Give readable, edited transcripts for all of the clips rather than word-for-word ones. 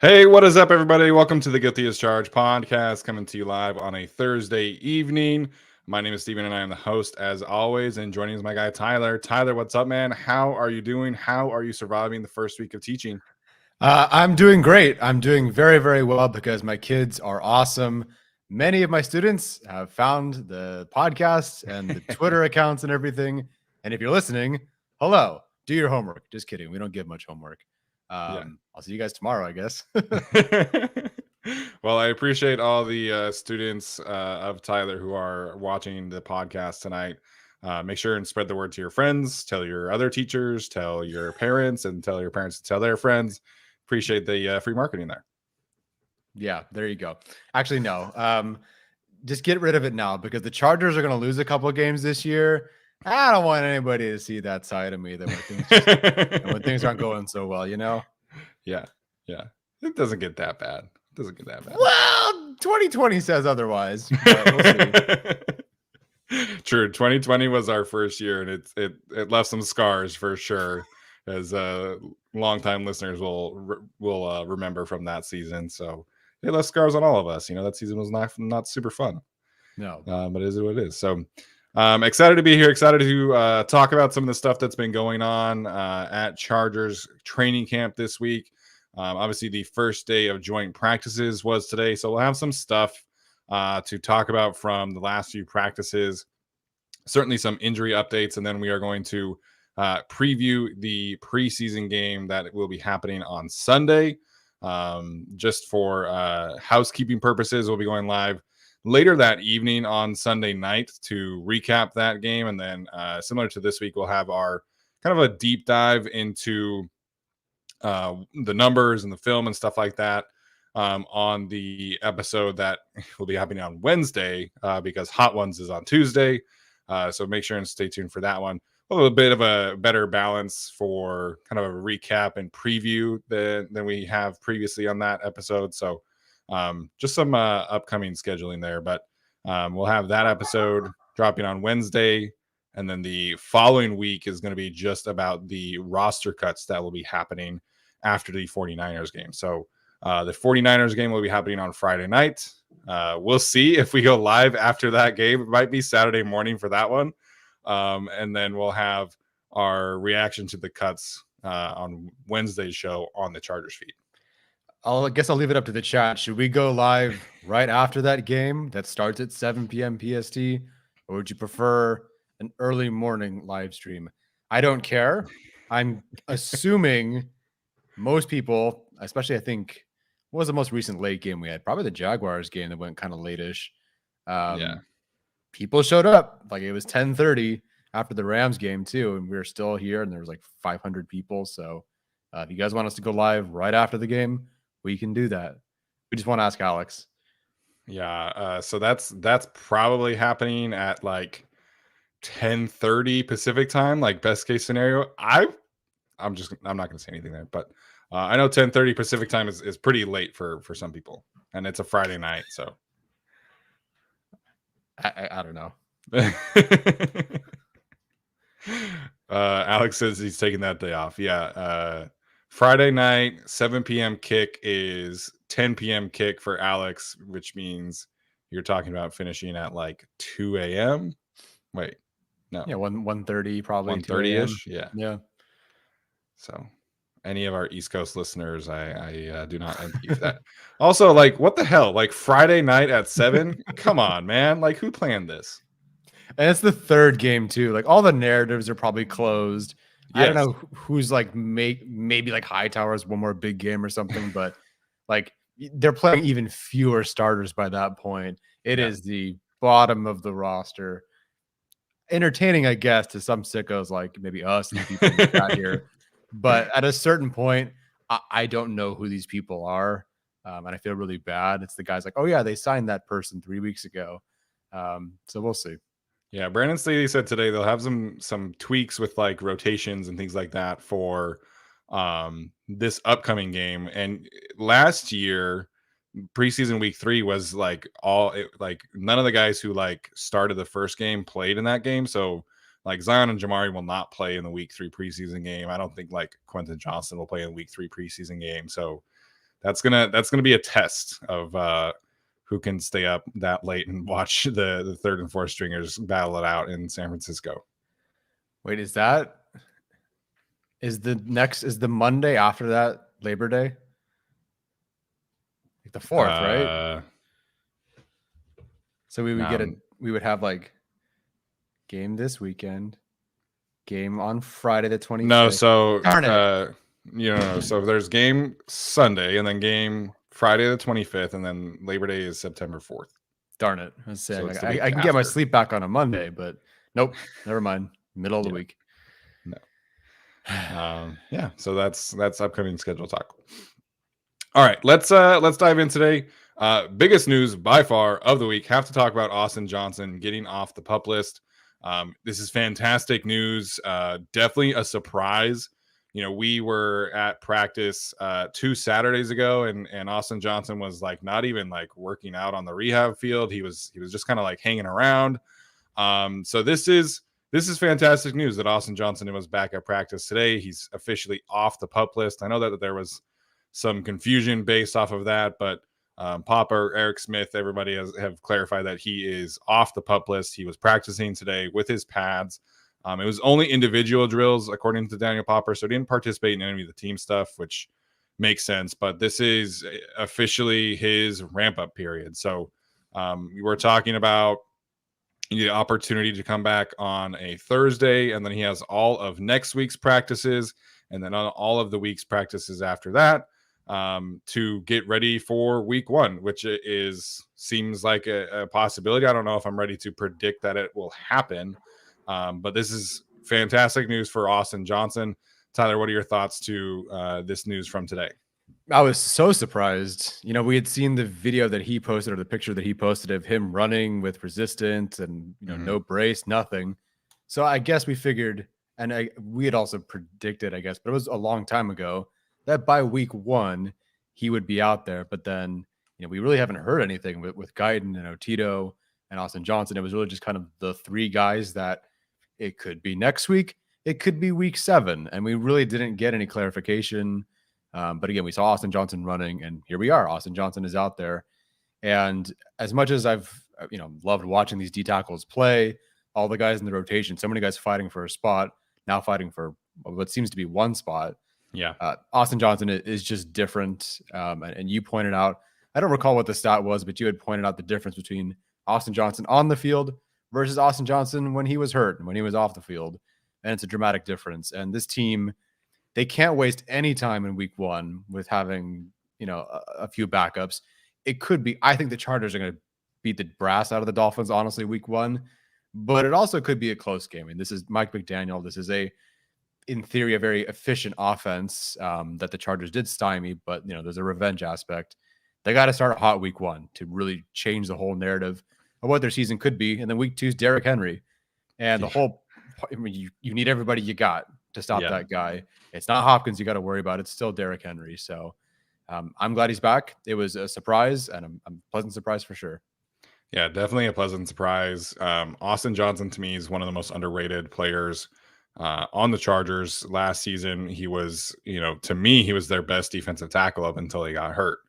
Hey, what is up, everybody? Welcome to the Guilty as Charged podcast, coming to you live on a Thursday evening. My name is Steven, and I am the host, as always. And joining is my guy, Tyler. Tyler, what's up, man? How are you doing? How are you surviving the first week of teaching? I'm doing great. I'm doing very, very well because my kids are awesome. Many of my students have found the podcast and the Twitter accounts and everything. And if you're listening, hello, do your homework. Just kidding. We don't give much homework. Yeah. I'll see you guys tomorrow, I guess. Well, I appreciate all the students of Tyler who are watching the podcast tonight. Make sure and spread the word to your friends, tell your other teachers, tell your parents, and tell your parents to tell their friends. Appreciate the free marketing there. Yeah, there you go. Actually, no. Just get rid of it now because the Chargers are going to lose a couple of games this year. I don't want anybody to see that side of me that when things aren't going so well, you know? Yeah. It doesn't get that bad. Well, 2020 says otherwise. But we'll see. True. 2020 was our first year, and it left some scars for sure, as longtime listeners will remember from that season. So it left scars on all of us. You know, that season was not super fun. No, but it is what it is. So excited to be here. Excited to talk about some of the stuff that's been going on at Chargers training camp this week. Obviously, the first day of joint practices was today, so we'll have some stuff to talk about from the last few practices. Certainly some injury updates, and then we are going to preview the preseason game that will be happening on Sunday. Just for housekeeping purposes, we'll be going live later that evening on Sunday night to recap that game, and then similar to this week, we'll have our kind of a deep dive into the numbers and the film and stuff like that on the episode that will be happening on Wednesday because Hot Ones is on Tuesday. So make sure and stay tuned for that one. A little bit of a better balance for kind of a recap and preview than we have previously on that episode. So just some upcoming scheduling there, but we'll have that episode dropping on Wednesday. And then the following week is going to be just about the roster cuts that will be happening after the 49ers game. So the 49ers game will be happening on Friday night. We'll see if we go live after that game. It might be Saturday morning for that one. And then we'll have our reaction to the cuts on Wednesday's show on the Chargers feed. I guess I'll leave it up to the chat. Should we go live right after that game that starts at 7 p.m. PST, or would you prefer an early morning live stream? I don't care. I'm assuming most people, especially I think, what was the most recent late game we had? Probably the Jaguars game that went kind of late-ish. People showed up. Like it was 10:30 after the Rams game too, and we were still here, and there was like 500 people. So if you guys want us to go live right after the game, we can do that. We just want to ask Alex. Yeah, so that's probably happening at like 10:30 Pacific time, like best case scenario. I'm not going to say anything there, but I know 10:30 Pacific time is pretty late for some people, and it's a Friday night, so I don't know. Alex says he's taking that day off. Yeah, Friday night 7 p.m. kick is 10 p.m. kick for Alex, which means you're talking about finishing at like 2 a.m. Wait, no, Yeah, 1:30 probably. 1:30ish. Yeah. So, any of our East Coast listeners, I do not envy that. Also, like, what the hell? Like Friday night at 7? Come on, man! Like, who planned this? And it's the third game too. Like all the narratives are probably closed. Yes. I don't know who's like maybe like Hightower's one more big game or something, but like they're playing even fewer starters by that point. It is the bottom of the roster. Entertaining, I guess, to some sickos like maybe us and the people who got here. But at a certain point, I don't know who these people are. And I feel really bad. It's the guys like, oh yeah, they signed that person 3 weeks ago. So we'll see. Yeah, Brandon Staley said today they'll have some tweaks with like rotations and things like that for this upcoming game. And last year, preseason week 3 was like like none of the guys who like started the first game played in that game. So like Zion and Jamari will not play in the week 3 preseason game. I don't think like Quentin Johnson will play in week 3 preseason game. So that's gonna be a test of who can stay up that late and watch the third and fourth stringers battle it out in San Francisco. Wait, is the Monday after that Labor Day? Like the 4th, right? So we would have like game this weekend, game on Friday the 25th. No, so darn it. So there's game Sunday and then game Friday the 25th, and then Labor Day is September 4th. Darn it. I was saying, I can get my sleep back on a Monday, but nope, never mind. Middle of the week. No. So that's upcoming schedule talk. All right, let's dive in today. Biggest news by far of the week. Have to talk about Austin Johnson getting off the PUP list. This is fantastic news. Definitely a surprise. We were at practice 2 Saturdays ago, and Austin Johnson was like not even like working out on the rehab field. He was just kind of like hanging around. So this is fantastic news that Austin Johnson was back at practice today. He's officially off the PUP list. I know that there was some confusion based off of that, but Popper, Eric Smith, everybody have clarified that he is off the PUP list. He was practicing today with his pads. It was only individual drills, according to Daniel Popper, so he didn't participate in any of the team stuff, which makes sense. But this is officially his ramp-up period. So we're talking about the opportunity to come back on a Thursday, and then he has all of next week's practices, and then on all of the week's practices after that to get ready for week 1, which seems like a possibility. I don't know if I'm ready to predict that it will happen. But this is fantastic news for Austin Johnson. Tyler, what are your thoughts to this news from today? I was so surprised. We had seen the video that he posted, or the picture that he posted of him running with resistance and no brace, nothing. So I guess we figured, and we had also predicted, I guess, but it was a long time ago, that by week 1 he would be out there. But then we really haven't heard anything with Guyton and Otito and Austin Johnson. It was really just kind of the 3 guys that it could be next week, it could be week 7, and we really didn't get any clarification. But again, we saw Austin Johnson running, and here we are. Austin Johnson is out there. And as much as I've loved watching these D tackles play, all the guys in the rotation, so many guys fighting for a spot, now fighting for what seems to be one spot. Yeah. Austin Johnson is just different. And you pointed out, I don't recall what the stat was, but you had pointed out the difference between Austin Johnson on the field versus Austin Johnson when he was hurt and when he was off the field. And it's a dramatic difference. And this team, they can't waste any time in week 1 with having, a few backups. It could be, I think the Chargers are going to beat the brass out of the Dolphins, honestly, week 1, but it also could be a close game. I mean, this is Mike McDaniel. This is in theory, a very efficient offense that the Chargers did stymie, but there's a revenge aspect. They got to start a hot week 1 to really change the whole narrative of what their season could be. And then week 2 is Derrick Henry. And the whole, you need everybody you got to stop that guy. It's not Hopkins you got to worry about. It's still Derrick Henry. So I'm glad he's back. It was a surprise, and a pleasant surprise for sure. Yeah, definitely a pleasant surprise. Austin Johnson, to me, is one of the most underrated players on the Chargers last season. He was, to me, he was their best defensive tackle up until he got hurt.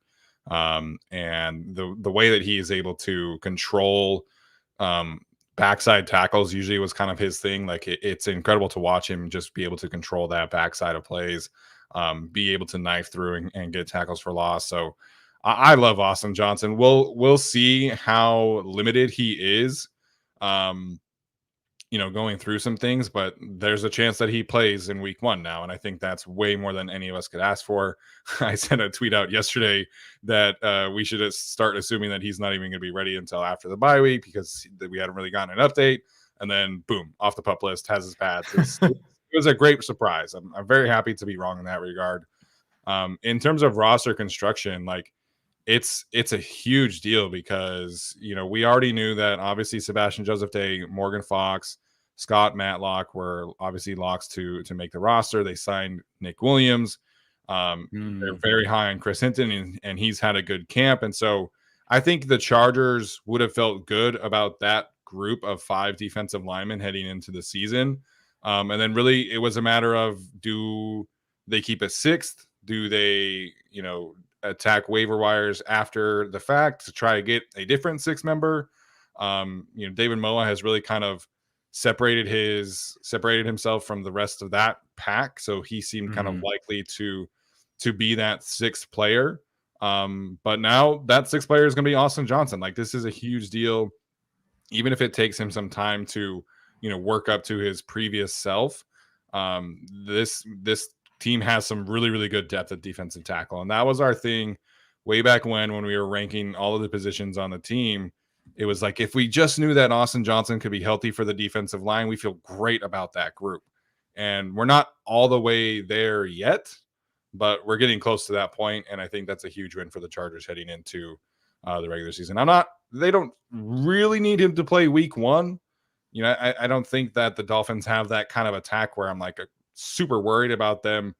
And the way that he is able to control backside tackles usually was kind of his thing. Like it's incredible to watch him just be able to control that backside of plays, be able to knife through and get tackles for loss. So I love Austin Johnson. We'll see how limited he is, going through some things, but there's a chance that he plays in week 1 now. And I think that's way more than any of us could ask for. I sent a tweet out yesterday that we should start assuming that he's not even going to be ready until after the bye week because we hadn't really gotten an update. And then boom, off the PUP list, has his pads. It was a great surprise. I'm very happy to be wrong in that regard. In terms of roster construction, like it's a huge deal because, we already knew that obviously Sebastian Joseph Day, Morgan Fox, Scott Matlock were obviously locks to make the roster. They signed Nick Williams. They're very high on Chris Hinton, and he's had a good camp. And so I think the Chargers would have felt good about that group of 5 defensive linemen heading into the season. And then really it was a matter of, do they keep a 6th? Do they, attack waiver wires after the fact to try to get a different 6-member. David Moa has really kind of separated himself from the rest of that pack, so he seemed kind of likely to be that 6th player. But now that 6th player is going to be Austin Johnson. Like, this is a huge deal, even if it takes him some time to work up to his previous self. This team has some really, really good depth at defensive tackle, and that was our thing way back when we were ranking all of the positions on the team. It was like, if we just knew that Austin Johnson could be healthy for the defensive line, we feel great about that group. And we're not all the way there yet, but we're getting close to that point, and I think that's a huge win for the Chargers heading into the regular season. They don't really need him to play week 1. I don't think that the Dolphins have that kind of attack where I'm like super worried about them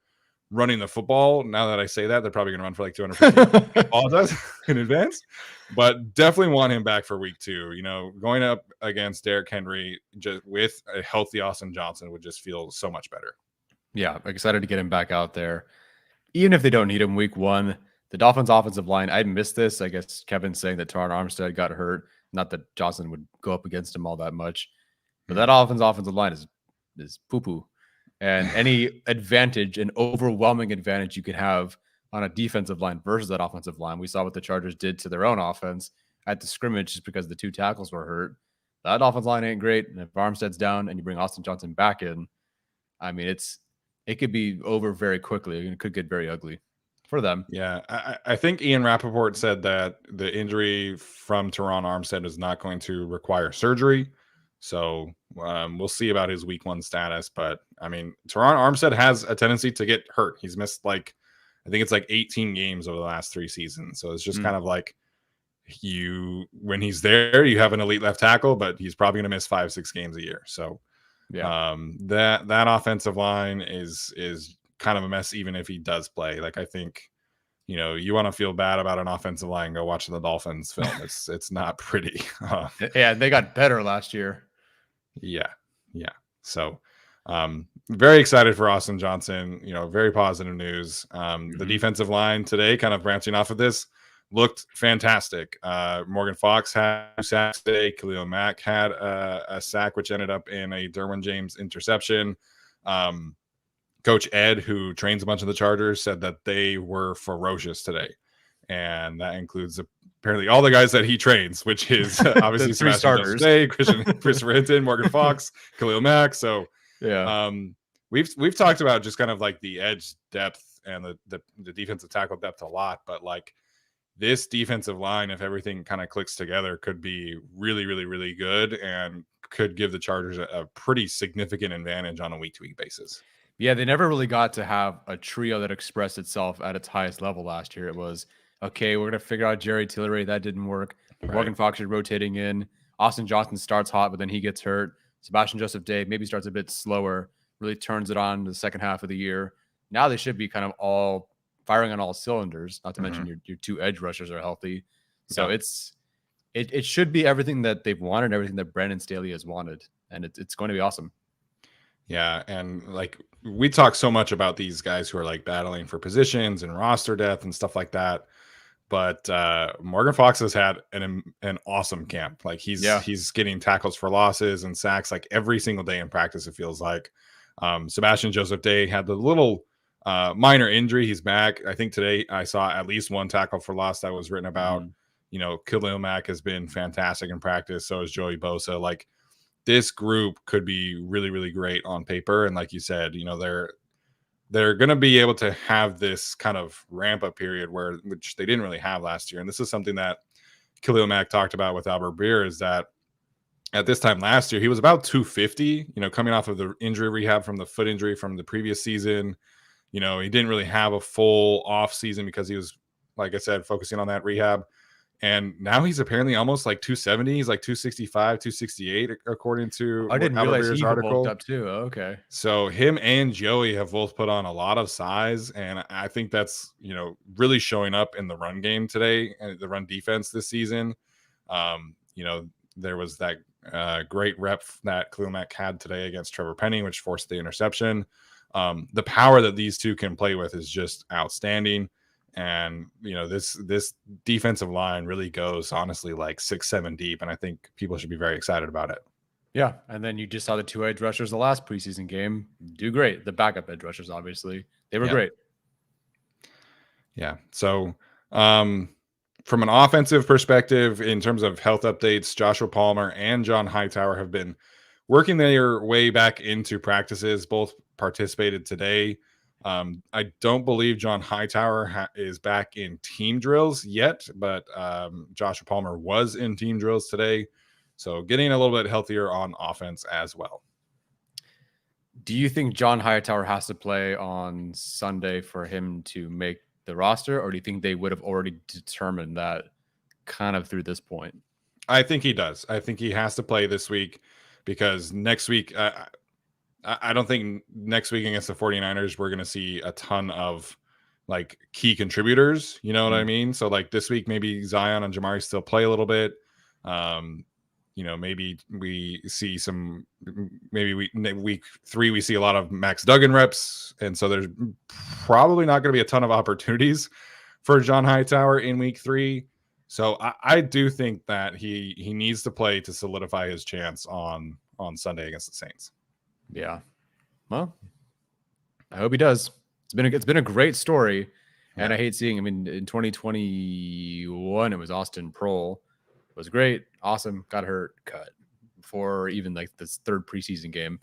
running the football. Now that I say that, they're probably going to run for like 250. I apologize in advance, but definitely want him back for week 2. Going up against Derrick Henry just with a healthy Austin Johnson would just feel so much better. Yeah, I'm excited to get him back out there. Even if they don't need him week 1, the Dolphins offensive line, I missed this. I guess Kevin's saying that Teron Armstead got hurt. Not that Johnson would go up against him all that much. But that offensive line is poo-poo. And any advantage, an overwhelming advantage you could have on a defensive line versus that offensive line. We saw what the Chargers did to their own offense at the scrimmage just because the 2 tackles were hurt. That offensive line ain't great. And if Armstead's down and you bring Austin Johnson back in, I mean, it could be over very quickly. It could get very ugly for them. Yeah, I think Ian Rappaport said that the injury from Teron Armstead is not going to require surgery. So we'll see about his week 1 status. But I mean, Teron Armstead has a tendency to get hurt. He's missed I think it's 18 games over the last 3 seasons. So it's just kind of like when he's there, you have an elite left tackle, but he's probably going to miss 5-6 games a year. So yeah, that offensive line is kind of a mess, even if he does play. Like, I think, you want to feel bad about an offensive line, go watch the Dolphins film. It's not pretty. Yeah, they got better last year. Yeah. So very excited for Austin Johnson. Very positive news. The defensive line today, kind of branching off of this, looked fantastic. Morgan Fox had 2 sacks today. Khalil Mack had a sack, which ended up in a Derwin James interception. Coach Ed, who trains a bunch of the Chargers, said that they were ferocious today. And that includes apparently all the guys that he trains, which is obviously Sebastian Day, Christopher Hinton, Morgan Fox, Khalil Mack. So yeah, we've talked about just kind of like the edge depth and the defensive tackle depth a lot, but like this defensive line, if everything kind of clicks together, could be really, really, really good and could give the Chargers a pretty significant advantage on a week-to-week basis. Yeah, they never really got to have a trio that expressed itself at its highest level last year. It was, okay, we're going to figure out Jerry Tillery. That didn't work. Right. Morgan Fox is rotating in. Austin Johnson starts hot, but then he gets hurt. Sebastian Joseph Day maybe starts a bit slower, really turns it on in the second half of the year. Now they should be kind of all firing on all cylinders, not to mention your 2 edge rushers are healthy. So it should be everything that they've wanted, everything that Brandon Staley has wanted, and it's going to be awesome. Yeah, and like we talk so much about these guys who are like battling for positions and roster depth and stuff like that, but Morgan Fox has had an awesome camp. Like he's getting tackles for losses and sacks like every single day in practice, it feels like. Sebastian Joseph Day had the little minor injury. He's back. I think today I saw at least 1 tackle for loss that was written about. Khalil Mack has been fantastic in practice. So is Joey Bosa. Like, this group could be really, really great on paper. And like you said, they're going to be able to have this kind of ramp up period which they didn't really have last year. And this is something that Khalil Mack talked about with Albert Breer, is that at this time last year, he was about 250, coming off of the injury rehab from the foot injury from the previous season. He didn't really have a full off season because he was, like I said, focusing on that rehab. And now he's apparently almost like 270. He's like 265, 268, according to I didn't realize he bulked up too. Okay. So him and Joey have both put on a lot of size. And I think that's, really showing up in the run game today and the run defense this season. There was that great rep that Khalil Mack had today against Trevor Penny, which forced the interception. The power that these two can play with is just outstanding. And this defensive line really goes honestly like 6-7 deep, and I think people should be very excited about it. Yeah, and then you just saw the 2 edge rushers the last preseason game do great. The backup edge rushers, obviously, they were great. Yeah. So from an offensive perspective, in terms of health updates, Joshua Palmer and John Hightower have been working their way back into practices. Both participated today. I don't believe John Hightower is back in team drills yet, but Joshua Palmer was in team drills today. So getting a little bit healthier on offense as well. Do you think John Hightower has to play on Sunday for him to make the roster, or do you think they would have already determined that kind of through this point? I think he does. I think he has to play this week, because next week, I don't think next week against the 49ers, we're going to see a ton of like key contributors. You know what I mean? So like this week, maybe Zion and Jamari still play a little bit. Maybe we see some, week 3, we see a lot of Max Duggan reps. And so there's probably not going to be a ton of opportunities for John Hightower in week 3. So I do think that he needs to play to solidify his chance on Sunday against the Saints. Yeah. Well, I hope he does. It's been a great story. Yeah. And I hate seeing, in 2021, it was Austin Prohl. It was great. Awesome. Got hurt, cut before even like this 3rd preseason game.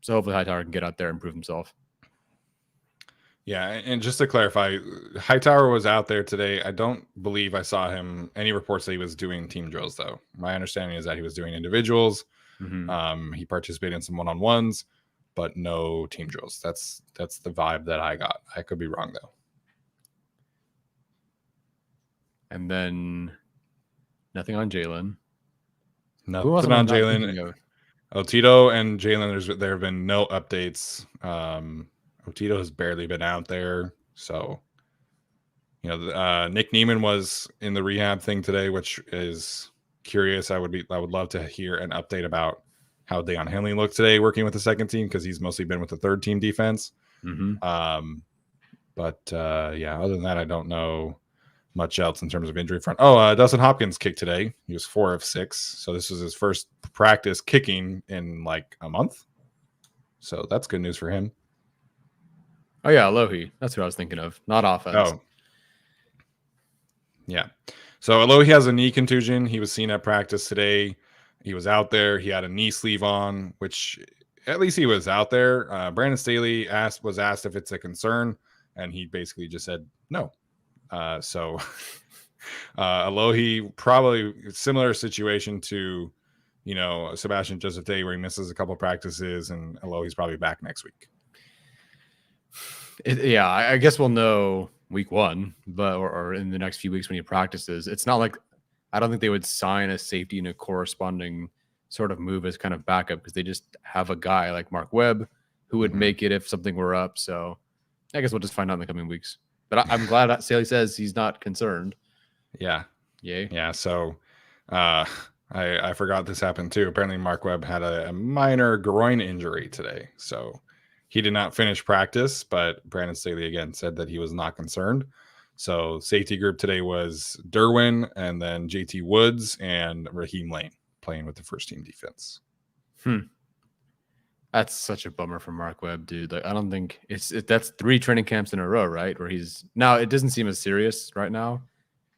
So hopefully Hightower can get out there and prove himself. Yeah, and just to clarify, Hightower was out there today. I don't believe I saw any reports that he was doing team drills, though. My understanding is that he was doing individuals. Mm-hmm. He participated in some one-on-ones, but no team drills. That's the vibe that I got. I could be wrong, though. And then nothing on Jalen. Nothing on Jalen. Otito and Jalen, there have been no updates. Otito has barely been out there. So, Nick Neiman was in the rehab thing today, which is curious. I would love to hear an update about how Deion Henley looked today working with the second team, because he's mostly been with the third team defense. Mm-hmm. Other than that, I don't know much else in terms of injury front. Dustin Hopkins kicked today. He was 4 of 6. So this was his first practice kicking in like a month. So that's good news for him. Oh yeah, Alohi. That's what I was thinking of. Not offense. Oh. Yeah. So Alohi has a knee contusion. He was seen at practice today. He was out there. He had a knee sleeve on, which at least he was out there. Brandon Staley was asked if it's a concern, and he basically just said no. Alohi, probably similar situation to, Sebastian Joseph Day, where he misses a couple practices, and Alohi's probably back next week. I guess we'll know week 1, or in the next few weeks when he practices. It's not like, I don't think they would sign a safety in a corresponding sort of move as kind of backup, because they just have a guy like Mark Webb who would make it if something were up. So I guess we'll just find out in the coming weeks. But I'm glad that Staley says he's not concerned. Yeah. Yay. Yeah. So I forgot this happened too. Apparently Mark Webb had a minor groin injury today. So he did not finish practice, but Brandon Staley again said that he was not concerned. So safety group today was Derwin, and then JT Woods and Raheem Lane playing with the first team defense. That's such a bummer for Mark Webb, dude. Like, I don't think that's 3 training camps in a row, right? Where now it doesn't seem as serious right now,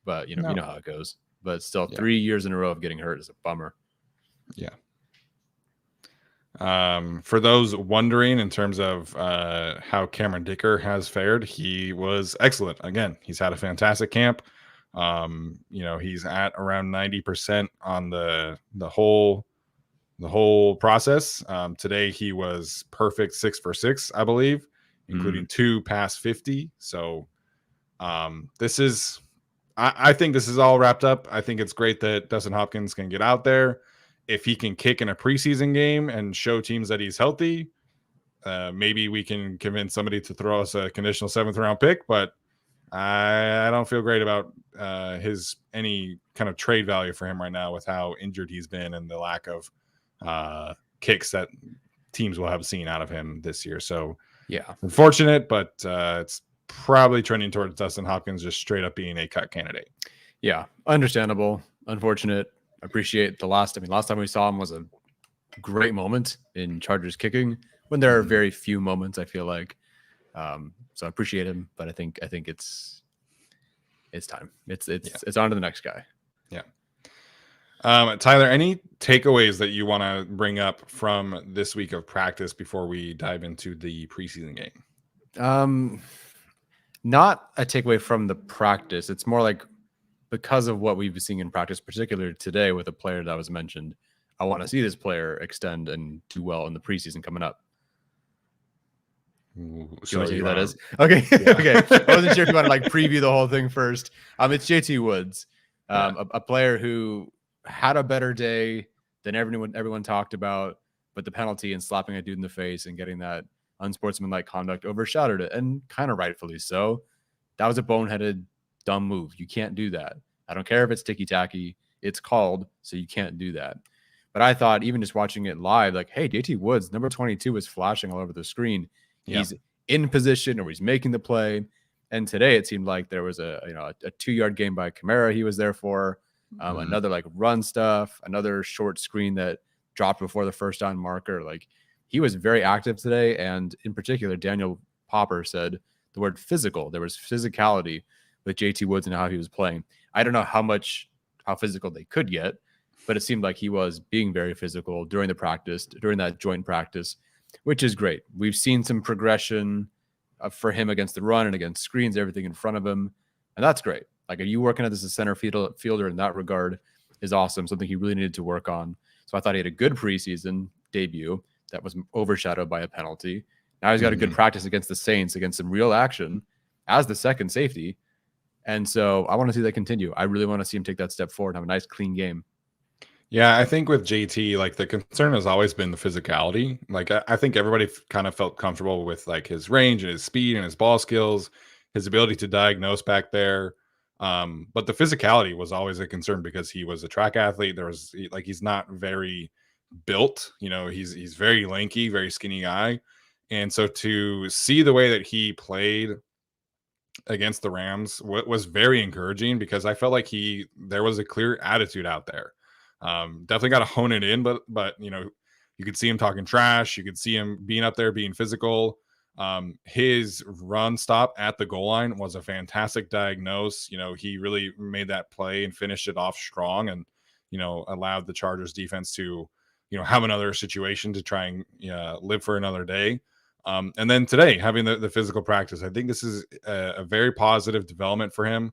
but you know how it goes. But still, 3 years in a row of getting hurt is a bummer. Yeah. For those wondering in terms of how Cameron Dicker has fared, he was excellent. Again, he's had a fantastic camp. He's at around 90% on the whole process. Today he was perfect 6 for 6, I believe, including 2 past 50. So I think this is all wrapped up. I think it's great that Dustin Hopkins can get out there. If he can kick in a preseason game and show teams that he's healthy, maybe we can convince somebody to throw us a conditional 7th round pick. But I don't feel great about any kind of trade value for him right now with how injured he's been and the lack of kicks that teams will have seen out of him this year. So yeah, unfortunate, but it's probably trending towards Dustin Hopkins just straight up being a cut candidate. Yeah, understandable, unfortunate. Appreciate the last time we saw him was a great moment in Chargers kicking when there are very few moments, I feel like. So I appreciate him, but I think it's time. It's on to the next guy. Yeah. Tyler, any takeaways that you want to bring up from this week of practice before we dive into the preseason game? Not a takeaway from the practice. It's more like because of what we've been seeing in practice, particularly today with a player that was mentioned, I want to see this player extend and do well in the preseason coming up. So you want to see who that is? Okay. Yeah. Okay. I wasn't sure if you want to like preview the whole thing first. It's JT Woods, a player who had a better day than everyone talked about, but the penalty and slapping a dude in the face and getting that unsportsmanlike conduct overshadowed it, and kind of rightfully so. That was a boneheaded, dumb move. You can't do that. I don't care if it's ticky-tacky. It's called, so you can't do that. But I thought, even just watching it live, like, hey, JT Woods, number 22, is flashing all over the screen. He's in position or he's making the play. And today it seemed like there was a 2-yard game by Kamara he was there for. Another like run stuff, another short screen that dropped before the first down marker. Like, he was very active today. And in particular, Daniel Popper said the word physical. There was physicality with JT Woods and how he was playing. I don't know how physical they could get, but it seemed like he was being very physical during that joint practice, which is great. We've seen some progression for him against the run and against screens, everything in front of him. And that's great. Like, are you working as a center fielder in that regard is awesome. Something he really needed to work on. So I thought he had a good preseason debut that was overshadowed by a penalty. Now he's got a good practice against the Saints, against some real action as the second safety. And so I want to see that continue. I really want to see him take that step forward and have a nice, clean game. Yeah, I think with JT, like, the concern has always been the physicality. Like, I think everybody kind of felt comfortable with like his range and his speed and his ball skills, his ability to diagnose back there. But the physicality was always a concern because he was a track athlete. He's not very built, he's very lanky, very skinny guy. And so to see the way that he played against the Rams was very encouraging, because I felt like there was a clear attitude out there. Definitely got to hone it in, but you could see him talking trash. You could see him being up there, being physical. His run stop at the goal line was a fantastic diagnose. He really made that play and finished it off strong, and allowed the Chargers defense to have another situation to try and live for another day. And then today, having the physical practice, I think this is a very positive development for him.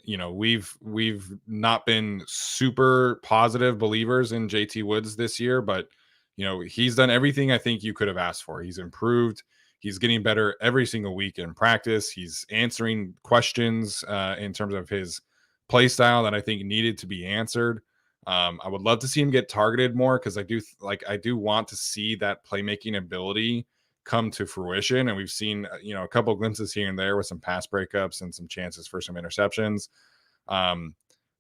We've not been super positive believers in JT Woods this year, but he's done everything I think you could have asked for. He's improved. He's getting better every single week in practice. He's answering questions in terms of his play style that I think needed to be answered. I would love to see him get targeted more, because I do want to see that playmaking ability come to fruition. And we've seen a couple of glimpses here and there with some pass breakups and some chances for some interceptions.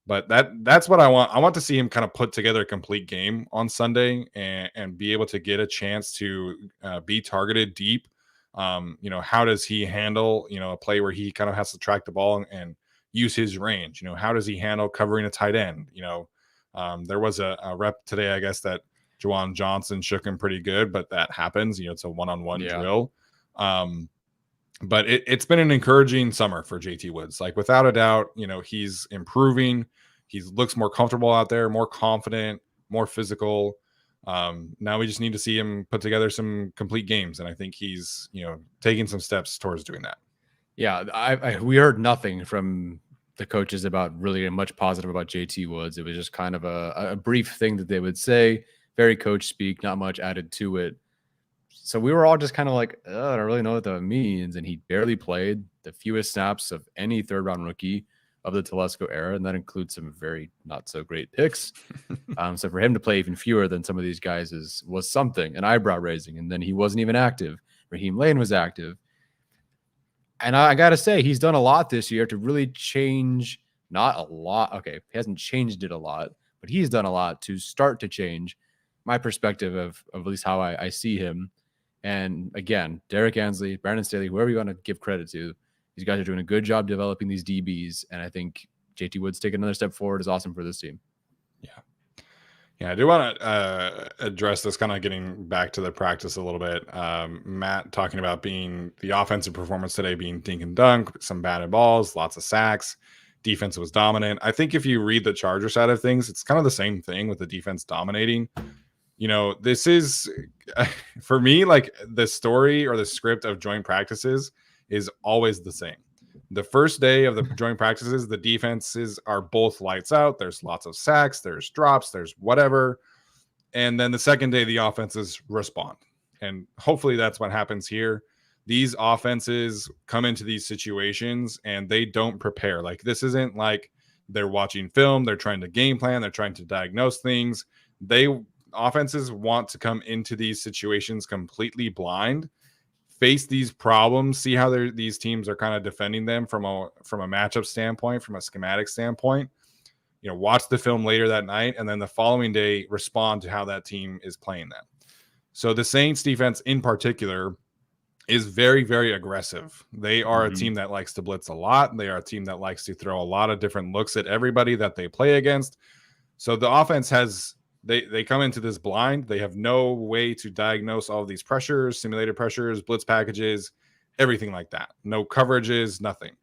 But that's what I want. I want to see him kind of put together a complete game on Sunday and be able to get a chance to be targeted deep. How does he handle a play where he kind of has to track the ball and use his range? How does he handle covering a tight end? There was a rep today, I guess, that Juwan Johnson shook him pretty good, but that happens. It's a one-on-one drill. But it's been an encouraging summer for JT Woods. Like, without a doubt, he's improving. He looks more comfortable out there, more confident, more physical. Now we just need to see him put together some complete games, and I think he's taking some steps towards doing that. Yeah, we heard nothing from the coaches about really much positive about JT Woods. It was just kind of a brief thing that they would say, very coach speak, not much added to it. So we were all just kind of like, I don't really know what that means. And he barely played, the fewest snaps of any third-round rookie of the Telesco era, and that includes some very not so great picks. So for him to play even fewer than some of these guys was something, an eyebrow raising. And then he wasn't even active. Raheem Lane was active. And I got to say, he's done a lot this year to really change, not a lot. Okay, he hasn't changed it a lot, but he's done a lot to start to change my perspective of at least how I see him. And again, Derek Ansley, Brandon Staley, whoever you want to give credit to, these guys are doing a good job developing these DBs. And I think JT Woods taking another step forward is awesome for this team. Yeah. Yeah, I do want to address this, kind of getting back to the practice a little bit. Matt talking about being the offensive performance today being dink and dunk, some batted balls, lots of sacks. Defense was dominant. I think if you read the Charger side of things, it's kind of the same thing with the defense dominating. You know, this is for me, like the story or the script of joint practices is always the same. The first day of the joint practices, the defenses are both lights out. There's lots of sacks, there's drops, there's whatever. And then the second day, the offenses respond. And hopefully that's what happens here. These offenses come into these situations and they don't prepare. Like, this isn't like they're watching film, they're trying to game plan, they're trying to diagnose things. Offenses want to come into these situations completely blind, face these problems, see how these teams are kind of defending them from a matchup standpoint, from a schematic standpoint. You know, watch the film later that night, and then the following day respond to how that team is playing them. So the Saints defense in particular is very, very aggressive. They are a team that likes to blitz a lot. They are a team that likes to throw a lot of different looks at everybody that they play against. So the offense has they come into this blind. They have no way to diagnose all of these pressures, simulated pressures, blitz packages, everything like that. No coverages, nothing.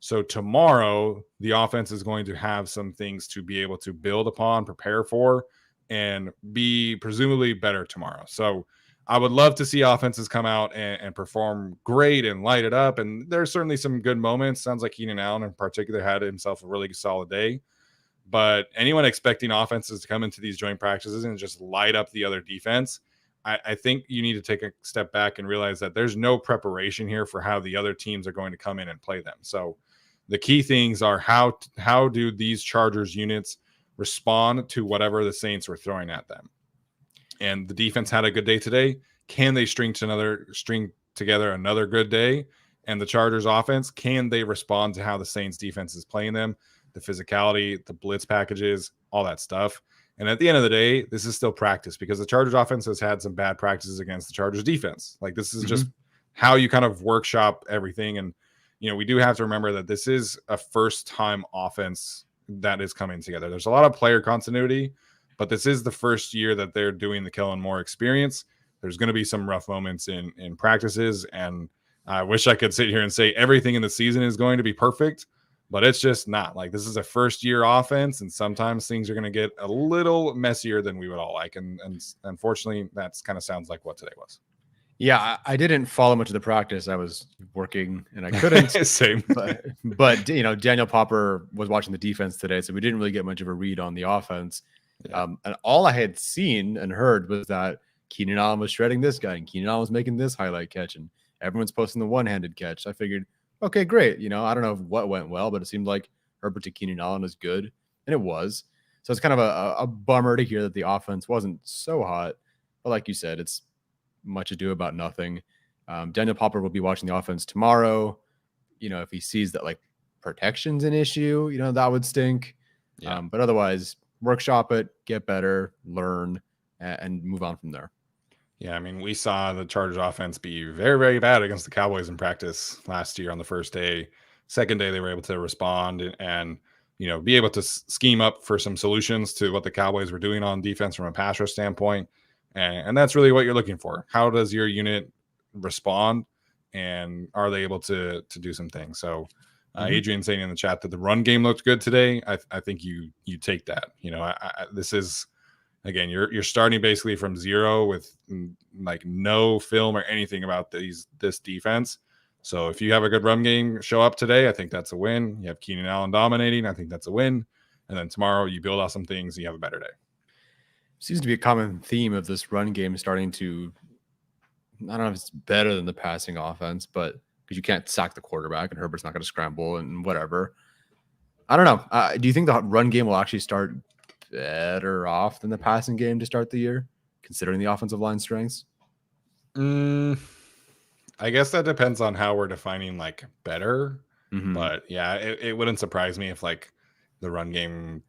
So tomorrow, the offense is going to have some things to be able to build upon, prepare for, and be presumably better tomorrow. So I would love to see offenses come out and perform great and light it up. And there's certainly some good moments. Sounds like Keenan Allen in particular had himself a really solid day. But anyone expecting offenses to come into these joint practices and just light up the other defense, I think you need to take a step back and realize that there's no preparation here for how the other teams are going to come in and play them. So the key things are how do these Chargers units respond to whatever the Saints were throwing at them. And the defense had a good day today. Can they string together another good day? And the Chargers offense, can they respond to how the Saints defense is playing them? The physicality, the blitz packages, all that stuff. And at the end of the day, this is still practice, because the Chargers offense has had some bad practices against the Chargers defense. Like, this is just how you kind of workshop everything. And, you know, we do have to remember that this is a first time offense that is coming together. There's a lot of player continuity, but this is the first year that they're doing the Kellen Moore experience. There's going to be some rough moments in practices. And I wish I could sit here and say everything in the season is going to be perfect, but it's just not. Like, this is a first year offense, and sometimes things are going to get a little messier than we would all like. And unfortunately, that's kind of sounds like what today was. Yeah, I didn't follow much of the practice. I was working and I couldn't. Same. But, you know, Daniel Popper was watching the defense today, so we didn't really get much of a read on the offense. Yeah. And all I had seen and heard was that Keenan Allen was shredding this guy, and Keenan Allen was making this highlight catch, and everyone's posting the one-handed catch. I figured, okay, great. You know, I don't know what went well, but it seemed like Herbert to Keenan Allen was good, and it was. So it's kind of a bummer to hear that the offense wasn't so hot. But like you said, it's much ado about nothing. Daniel Popper will be watching the offense tomorrow. You know, if he sees that like protection's an issue, you know, that would stink. Yeah. But otherwise, workshop it, get better, learn, and move on from there. Yeah, I mean, we saw the Chargers offense be very, very bad against the Cowboys in practice last year on the first day. Second day, they were able to respond and you know, be able to scheme up for some solutions to what the Cowboys were doing on defense from a pass rush standpoint. And that's really what you're looking for. How does your unit respond, and are they able to do some things? So Adrian saying in the chat that the run game looked good today. I think you take that. You know, this is, again, you're starting basically from zero with like no film or anything about this defense. So if you have a good run game show up today, I think that's a win. You have Keenan Allen dominating. I think that's a win. And then tomorrow you build off some things, and you have a better day. Seems to be a common theme of this run game starting to, I don't know if it's better than the passing offense, but because you can't sack the quarterback and Herbert's not going to scramble and whatever. I don't know. Do you think the run game will actually start better off than the passing game to start the year, considering the offensive line strengths? I guess that depends on how we're defining like better. But yeah, it wouldn't surprise me if like the run game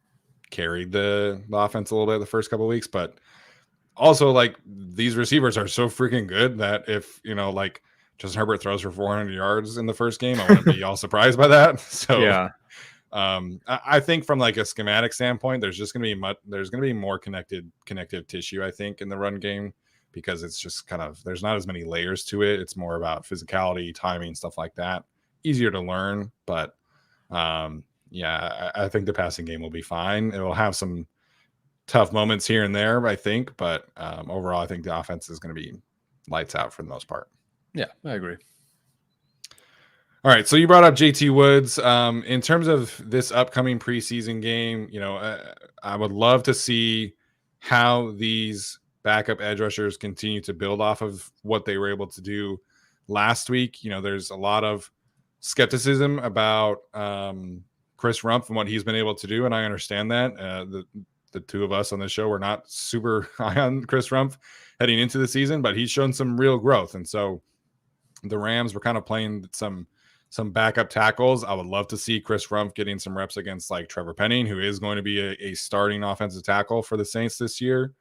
carried the offense a little bit the first couple of weeks. But also, like, these receivers are so freaking good that if, like, Justin Herbert throws for 400 yards in the first game, I wouldn't be all surprised by that. So, Yeah. I think from like a schematic standpoint, there's going to be more connective tissue, I think, in the run game, because it's just kind of, there's not as many layers to it. It's more about physicality, timing, stuff like that. Easier to learn, but yeah, I think the passing game will be fine. It will have some tough moments here and there, I think, but overall, I think the offense is going to be lights out for the most part. Yeah, I agree. All right, so you brought up JT Woods. In terms of this upcoming preseason game, I would love to see how these backup edge rushers continue to build off of what they were able to do last week. There's a lot of skepticism about Chris Rumph and what he's been able to do, and I understand that. The two of us on this show were not super high on Chris Rumph heading into the season, but he's shown some real growth, and so the Rams were kind of playing some backup tackles. I would love to see Chris Rumph getting some reps against like Trevor Penning, who is going to be a starting offensive tackle for the Saints this year.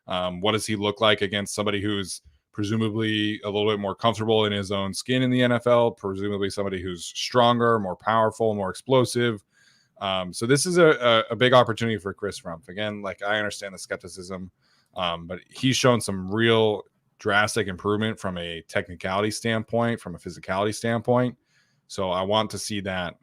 What does he look like against somebody who's presumably a little bit more comfortable in his own skin in the NFL, presumably somebody who's stronger, more powerful, more explosive. So this is a big opportunity for Chris Rumph. Again, like, I understand the skepticism, but he's shown some real drastic improvement from a technicality standpoint, from a physicality standpoint. So I want to see that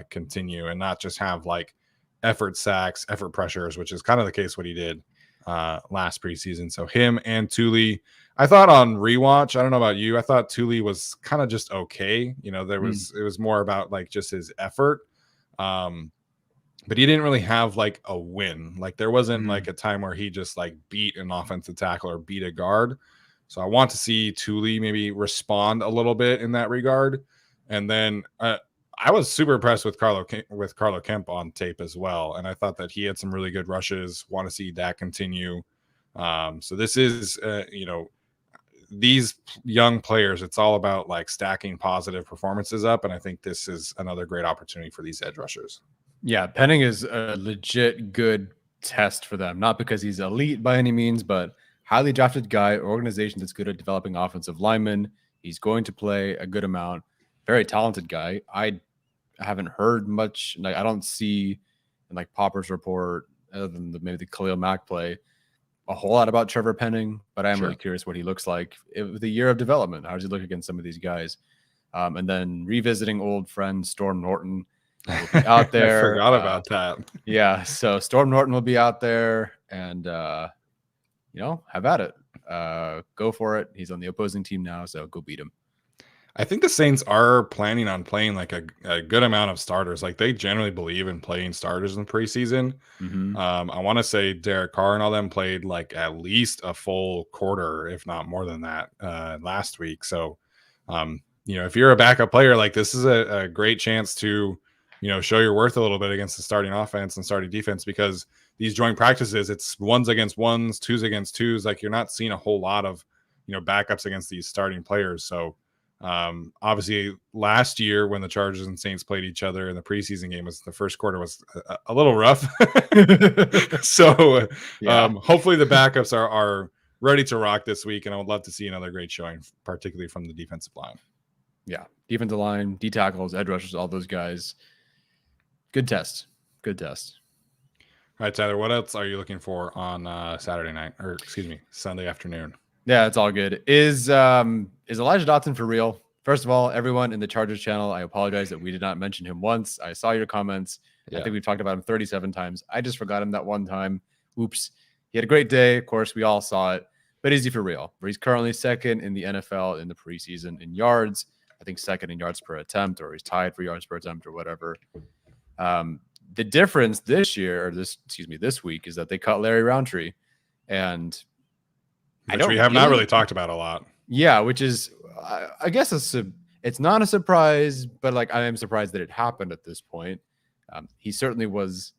continue and not just have like effort sacks, effort pressures, which is kind of the case what he did last preseason. So him and Thule, I thought on rewatch, I don't know about you, I thought Thule was kind of just okay. It was more about like just his effort. But he didn't really have like a win. Like, there wasn't like a time where he just like beat an offensive tackle or beat a guard. So I want to see Thule maybe respond a little bit in that regard. And then I was super impressed with Carlo Kemp on tape as well. And I thought that he had some really good rushes. Want to see that continue. So this is, these young players, it's all about like stacking positive performances up. And I think this is another great opportunity for these edge rushers. Yeah, Penning is a legit good test for them. Not because he's elite by any means, but highly drafted guy, organization that's good at developing offensive linemen. He's going to play a good amount. Very talented guy. I haven't heard much. Like, I don't see in like Popper's report, other than maybe the Khalil Mack play, a whole lot about Trevor Penning, but I'm really curious what he looks like. The year of development, how does he look against some of these guys? And then revisiting old friend Storm Norton will be out there. I forgot about that. Yeah, so Storm Norton will be out there, and have at it. Go for it. He's on the opposing team now, so go beat him. I think the Saints are planning on playing like a good amount of starters. Like, they generally believe in playing starters in preseason. I want to say Derek Carr and all them played like at least a full quarter, if not more than that, last week. So, if you're a backup player, like, this is a great chance to, show your worth a little bit against the starting offense and starting defense, because these joint practices, it's ones against ones, twos against twos. Like, you're not seeing a whole lot of, backups against these starting players. So, obviously last year when the Chargers and Saints played each other in the preseason game, the first quarter was a little rough. So hopefully the backups are ready to rock this week, and I would love to see another great showing, particularly from the defensive line. Yeah, defensive line, D tackles, edge rushers, all those guys. Good test. All right, Tyler, what else are you looking for on Sunday afternoon? Yeah, it's all good. Is Elijah Dotson for real? First of all, everyone in the Chargers channel, I apologize that we did not mention him once. I saw your comments. Yeah. I think we've talked about him 37 times. I just forgot him that one time. Oops. He had a great day. Of course, we all saw it. But is he for real? He's currently second in the NFL in the preseason in yards. I think second in yards per attempt, or he's tied for yards per attempt or whatever. The difference this week is that they cut Larry Roundtree. And which we have not really talked about a lot. Yeah, which is, I guess, it's not a surprise, but like, I am surprised that it happened at this point. He certainly was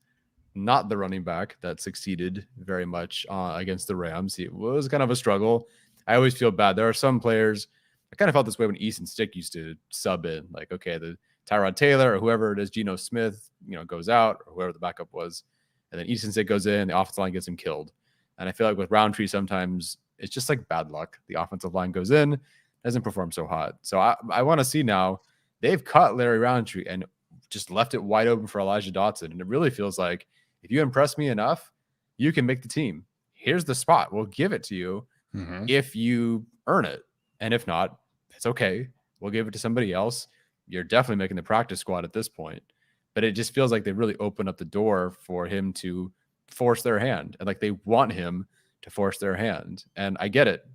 not the running back that succeeded very much against the Rams. It was kind of a struggle. I always feel bad. There are some players, I kind of felt this way when Easton Stick used to sub in. Like, okay, the Tyrod Taylor or whoever it is, Geno Smith, goes out, or whoever the backup was, and then Easton Stick goes in, the offensive line gets him killed. And I feel like with Roundtree, sometimes it's just like bad luck. The offensive line goes in, doesn't perform so hot. So I want to see now. They've cut Larry Roundtree and just left it wide open for Elijah Dotson. And it really feels like if you impress me enough, you can make the team. Here's the spot. We'll give it to you if you earn it. And if not, it's okay. We'll give it to somebody else. You're definitely making the practice squad at this point. But it just feels like they really opened up the door for him to force their hand. And like they want him to force their hand. And I get it.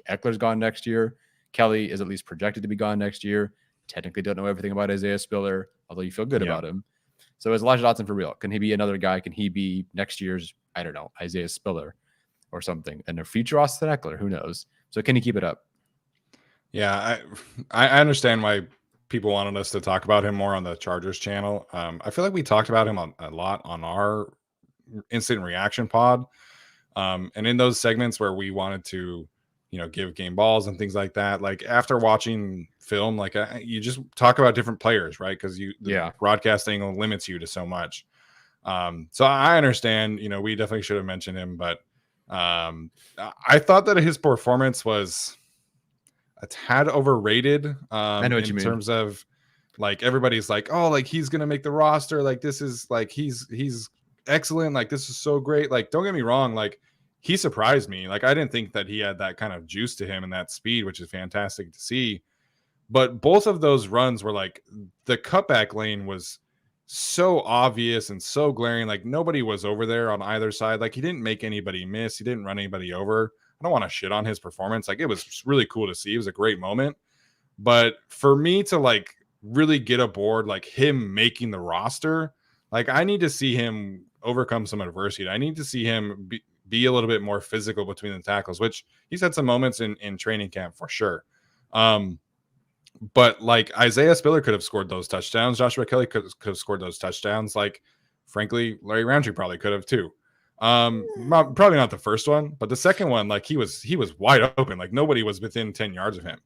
Eckler's gone next year. Kelly is at least projected to be gone next year. Technically don't know everything about Isaiah Spiller, although you feel good about him. So is Elijah Dotson for real? Can he be another guy? Can he be next year's, I don't know, Isaiah Spiller or something? And a future Austin Eckler? Who knows? So can he keep it up? Yeah, I understand why people wanted us to talk about him more on the Chargers channel. I feel like we talked about him a lot on our instant reaction pod. And in those segments where we wanted to, give game balls and things like that, like after watching film, like you just talk about different players, right? Because the broadcast angle limits you to so much. So I understand, we definitely should have mentioned him, but I thought that his performance was a tad overrated. I know what you mean. In terms of like everybody's like, oh, like he's gonna make the roster. Like this is like he's excellent. Like this is so great. Like don't get me wrong. Like he surprised me. Like I didn't think that he had that kind of juice to him and that speed, which is fantastic to see. But both of those runs were like the cutback lane was so obvious and so glaring. Like nobody was over there on either side. Like he didn't make anybody miss. He didn't run anybody over. I don't want to shit on his performance. Like it was really cool to see. It was a great moment. But for me to like really get aboard, like him making the roster, like I need to see him overcome some adversity. I need to see him be a little bit more physical between the tackles, which he's had some moments in training camp for sure. But like Isaiah Spiller could have scored those touchdowns. Joshua Kelly could have scored those touchdowns. Like, frankly, Larry Roundtree probably could have too. Probably not the first one, but the second one, like he was wide open. Like nobody was within 10 yards of him.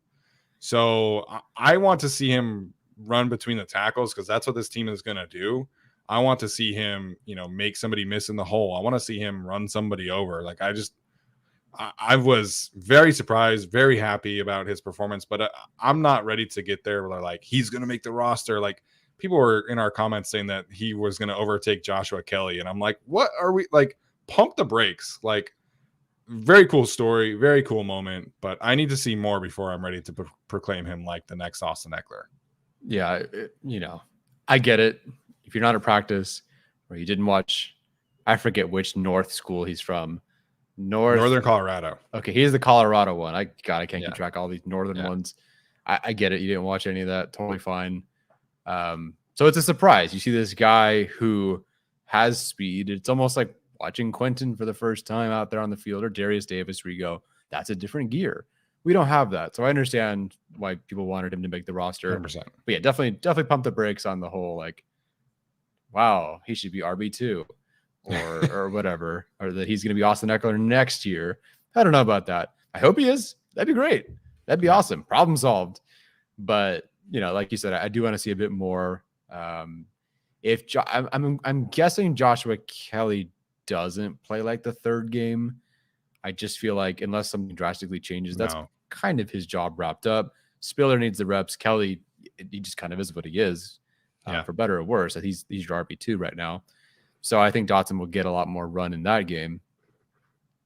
So I want to see him run between the tackles because that's what this team is going to do. I want to see him, make somebody miss in the hole. I want to see him run somebody over. Like I was very surprised, very happy about his performance, but I'm not ready to get there where like he's going to make the roster. Like people were in our comments saying that he was going to overtake Joshua Kelly. And I'm like, what are we like? Pump the brakes. Like very cool story, very cool moment, but I need to see more before I'm ready to proclaim him like the next Austin Eckler. Yeah. I get it. If you're not at practice or you didn't watch, I forget which North school he's from. Northern Colorado. Okay, he's the Colorado one. I can't keep track of all these northern ones. I get it. You didn't watch any of that. Totally fine. So it's a surprise. You see this guy who has speed. It's almost like watching Quentin for the first time out there on the field, or Darius Davis, where you go, that's a different gear. We don't have that. So I understand why people wanted him to make the roster. 100%. But yeah, definitely pump the brakes on the whole, like, wow, he should be RB2. or whatever, or that he's going to be Austin Eckler next year. I don't know about that. I hope he is. That'd be great. That'd be awesome. Problem solved. But like you said, I do want to see a bit more. I'm guessing Joshua Kelly doesn't play like the third game. I just feel like unless something drastically changes, that's kind of his job wrapped up. Spiller needs the reps. Kelly, he just kind of is what he is, for better or worse. He's your RB2 right now. So I think Dotson will get a lot more run in that game.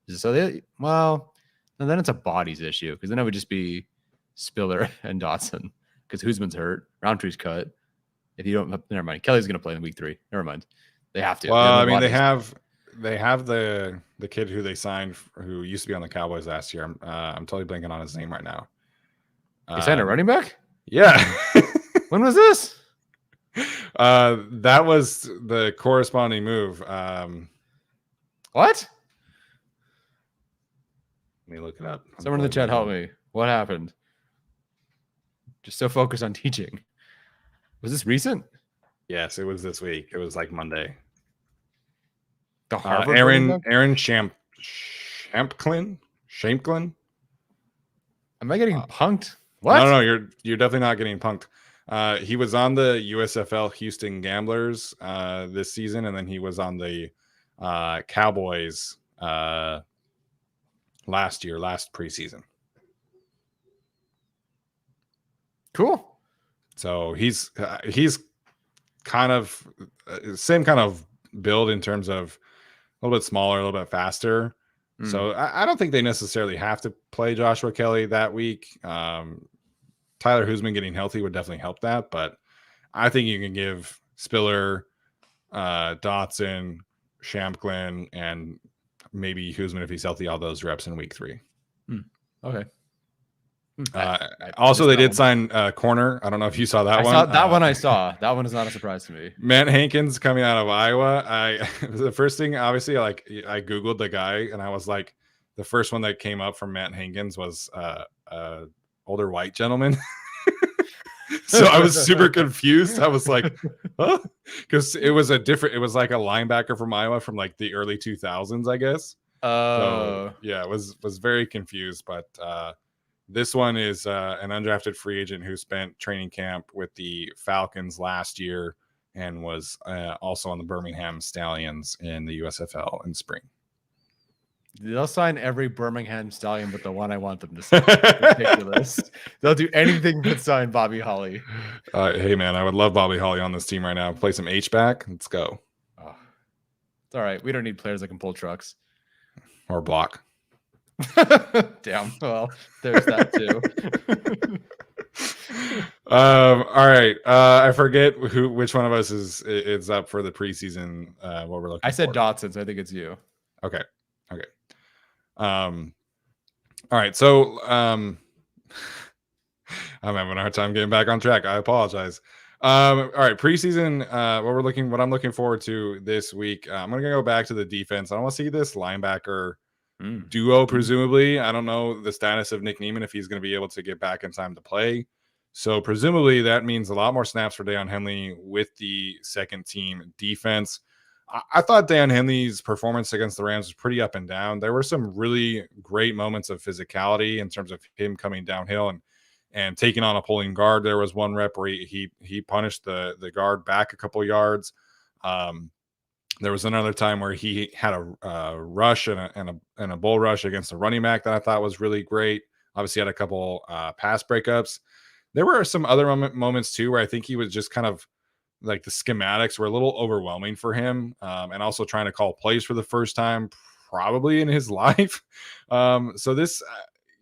So and then it's a bodies issue because then it would just be Spiller and Dotson because Husman's hurt, Roundtree's cut. If you don't, never mind. Kelly's going to play in week 3. Never mind. They have to. Well, they have the kid who they signed who used to be on the Cowboys last year. I'm totally blanking on his name right now. They signed a running back? Yeah. When was this? That was the corresponding move. What? Let me look it up. Someone in the chat help me. What happened? Just so focused on teaching. Was this recent? Yes, it was this week. It was like Monday. The Harvard Aaron Shamplin? Am I getting punked? What? No, you're definitely not getting punked. He was on the USFL Houston Gamblers this season, and then he was on the Cowboys last preseason. Cool. So he's kind of same kind of build in terms of a little bit smaller, a little bit faster. So I don't think they necessarily have to play Joshua Kelly that week. Tyler Huseman getting healthy would definitely help that, but I think you can give Spiller, Dotson, Shamklin, and maybe Huseman if he's healthy, all those reps in week 3. Okay. Also, they did sign corner. I don't know if you saw that one. I saw. That one is not a surprise to me. Matt Hankins coming out of Iowa. The first thing, obviously, I Googled the guy, and I was like, the first one that came up from Matt Hankins was older white gentleman. So I was super confused. I was like, huh? Because it was like a linebacker from Iowa from like the early 2000s, I guess. So yeah, it was very confused, but this one is an undrafted free agent who spent training camp with the Falcons last year and was also on the Birmingham Stallions in the USFL in spring. They'll sign every Birmingham Stallion but the one I want them to sign. Ridiculous. They'll do anything but sign Bobby Holly. Hey, man, I would love Bobby Holly on this team right now. Play some H-back. Let's go. Oh, it's all right. We don't need players that can pull trucks. Or block. Damn. Well, there's that too. All right. I forget which one of us is up for the preseason. What we're looking. I said Dotson, so I think it's you. Okay. All right. So I'm having a hard time getting back on track. I apologize. All right. Preseason. What I'm looking forward to this week. I'm gonna go back to the defense. I want to see this linebacker duo, presumably. I don't know the status of Nick Niemann if he's going to be able to get back in time to play. So presumably that means a lot more snaps for Deion Henley with the second team defense. I thought Dan Henley's performance against the Rams was pretty up and down. There were some really great moments of physicality in terms of him coming downhill and taking on a pulling guard. There was one rep where he punished the guard back a couple yards. There was another time where he had a rush and a bull rush against a running back that I thought was really great. Obviously had a couple pass breakups. There were some other moments too where I think he was just kind of like the schematics were a little overwhelming for him, and also trying to call plays for the first time probably in his life. So this,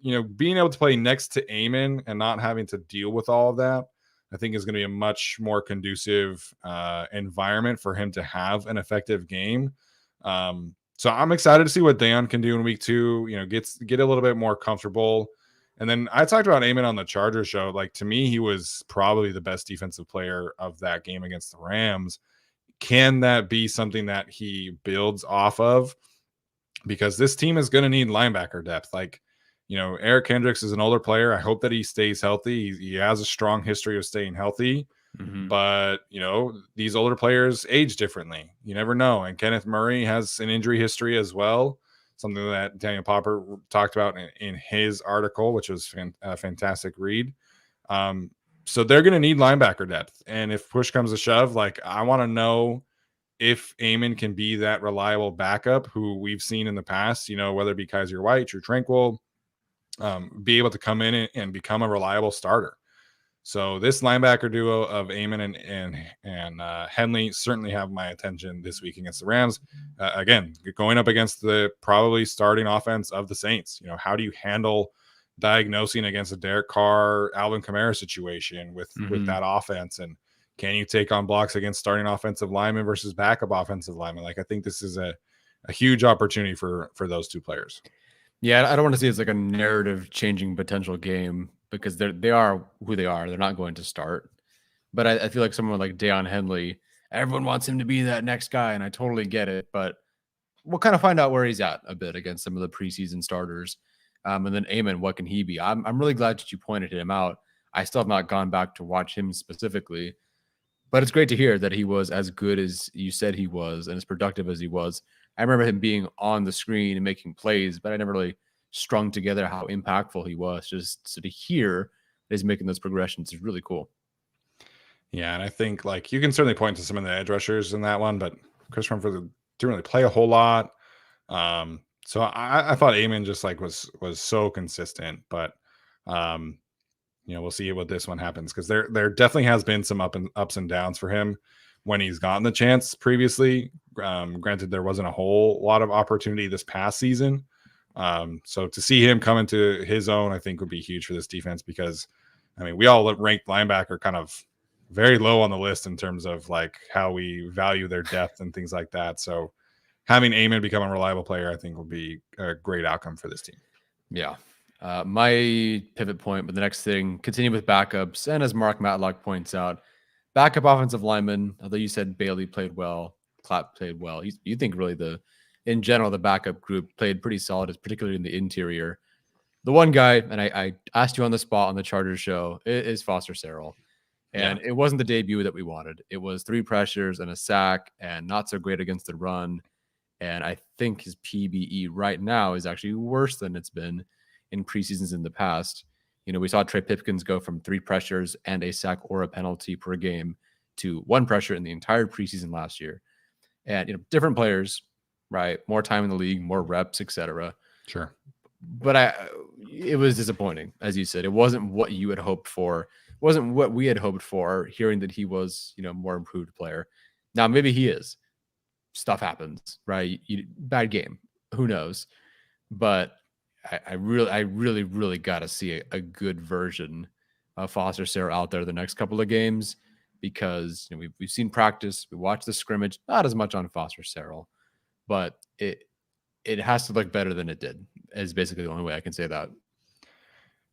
being able to play next to Amon and not having to deal with all of that, I think is going to be a much more conducive environment for him to have an effective game. So I'm excited to see what Deion can do in week 2, get a little bit more comfortable. And then I talked about Amon on the Chargers show. Like, to me, he was probably the best defensive player of that game against the Rams. Can that be something that he builds off of? Because this team is going to need linebacker depth. Like, Eric Kendricks is an older player. I hope that he stays healthy. He has a strong history of staying healthy. But, these older players age differently. You never know. And Kenneth Murray has an injury history as well. Something that Daniel Popper talked about in his article, which was a fantastic read. So they're going to need linebacker depth. And if push comes to shove, like, I want to know if Amon can be that reliable backup who we've seen in the past, whether it be Kaiser White, Drew Tranquil, be able to come in and become a reliable starter. So this linebacker duo of Amon and Henley certainly have my attention this week against the Rams. Again, going up against the probably starting offense of the Saints. How do you handle diagnosing against a Derek Carr, Alvin Kamara situation with that offense? And can you take on blocks against starting offensive linemen versus backup offensive linemen? Like, I think this is a huge opportunity for those two players. Yeah, I don't want to see it as like a narrative changing potential game, because they are who they are. They're not going to start. But I feel like someone like Deion Henley, everyone wants him to be that next guy, and I totally get it. But we'll kind of find out where he's at a bit against some of the preseason starters. And then Amon, what can he be? I'm really glad that you pointed him out. I still have not gone back to watch him specifically. But it's great to hear that he was as good as you said he was and as productive as he was. I remember him being on the screen and making plays, but I never really strung together how impactful he was. Just so to hear that he's making those progressions is really cool. Yeah, and I think, like, you can certainly point to some of the edge rushers in that one, but Chris Rumford didn't really play a whole lot. So I thought Amon just like was so consistent, but we'll see what this one happens, because there definitely has been some ups and downs for him when he's gotten the chance previously. Granted, there wasn't a whole lot of opportunity this past season. So to see him come into his own, I think would be huge for this defense, because I mean, we all ranked linebacker kind of very low on the list in terms of like how we value their depth and things like that. So having Amon become a reliable player, I think will be a great outcome for this team. Yeah. My pivot point, but the next thing, continue with backups. And as Mark Matlock points out, backup offensive lineman, although you said Bailey played well, Clapp played well. You think really in general, the backup group played pretty solid, particularly in the interior. The one guy, and I asked you on the spot on the Chargers show, is Foster Sarell. And It wasn't the debut that we wanted. It was 3 pressures and a sack and not so great against the run. And I think his PBE right now is actually worse than it's been in preseasons in the past. We saw Trey Pipkins go from 3 pressures and a sack or a penalty per game to 1 pressure in the entire preseason last year. And, different players, right? More time in the league, more reps, etc. Sure. But it was disappointing, as you said. It wasn't what you had hoped for. It wasn't what we had hoped for, hearing that he was, more improved player. Now, maybe he is. Stuff happens, right? Bad game. Who knows? But I really got to see a good version of Foster Sarell out there the next couple of games, because we've seen practice, we watched the scrimmage, not as much on Foster Sarell, but it has to look better than it did, is basically the only way I can say that.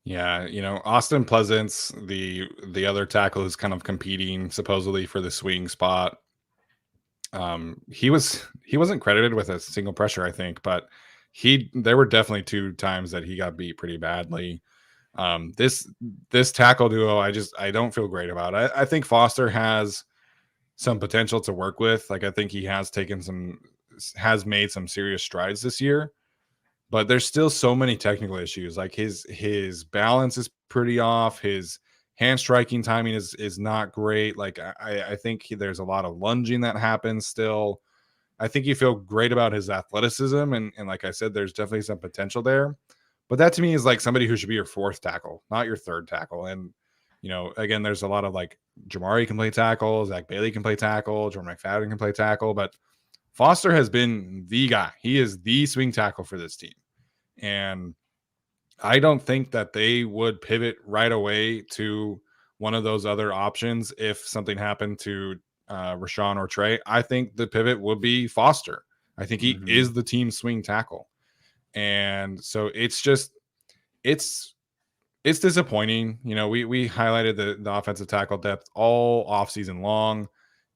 Yeah, Austin Pleasance, the other tackle who's kind of competing supposedly for the swing spot. He wasn't credited with a single pressure, I think, but there were definitely 2 times that he got beat pretty badly. This tackle duo, I don't feel great about. I think Foster has some potential to work with. Like, I think he has made some serious strides this year, but there's still so many technical issues. Like his balance is pretty off. His hand striking timing is not great. Like I think there's a lot of lunging that happens still. I think you feel great about his athleticism, and like I said, there's definitely some potential there. But that to me is like somebody who should be your 4th tackle, not your 3rd tackle. And again, there's a lot of like Jamari can play tackle, Zach Bailey can play tackle, Jordan McFadden can play tackle, but Foster has been the guy. He is the swing tackle for this team. And I don't think that they would pivot right away to one of those other options if something happened to Rashawn or Trey. I think the pivot would be Foster. I think he is the team swing tackle. And so it's disappointing. We highlighted the offensive tackle depth all offseason long,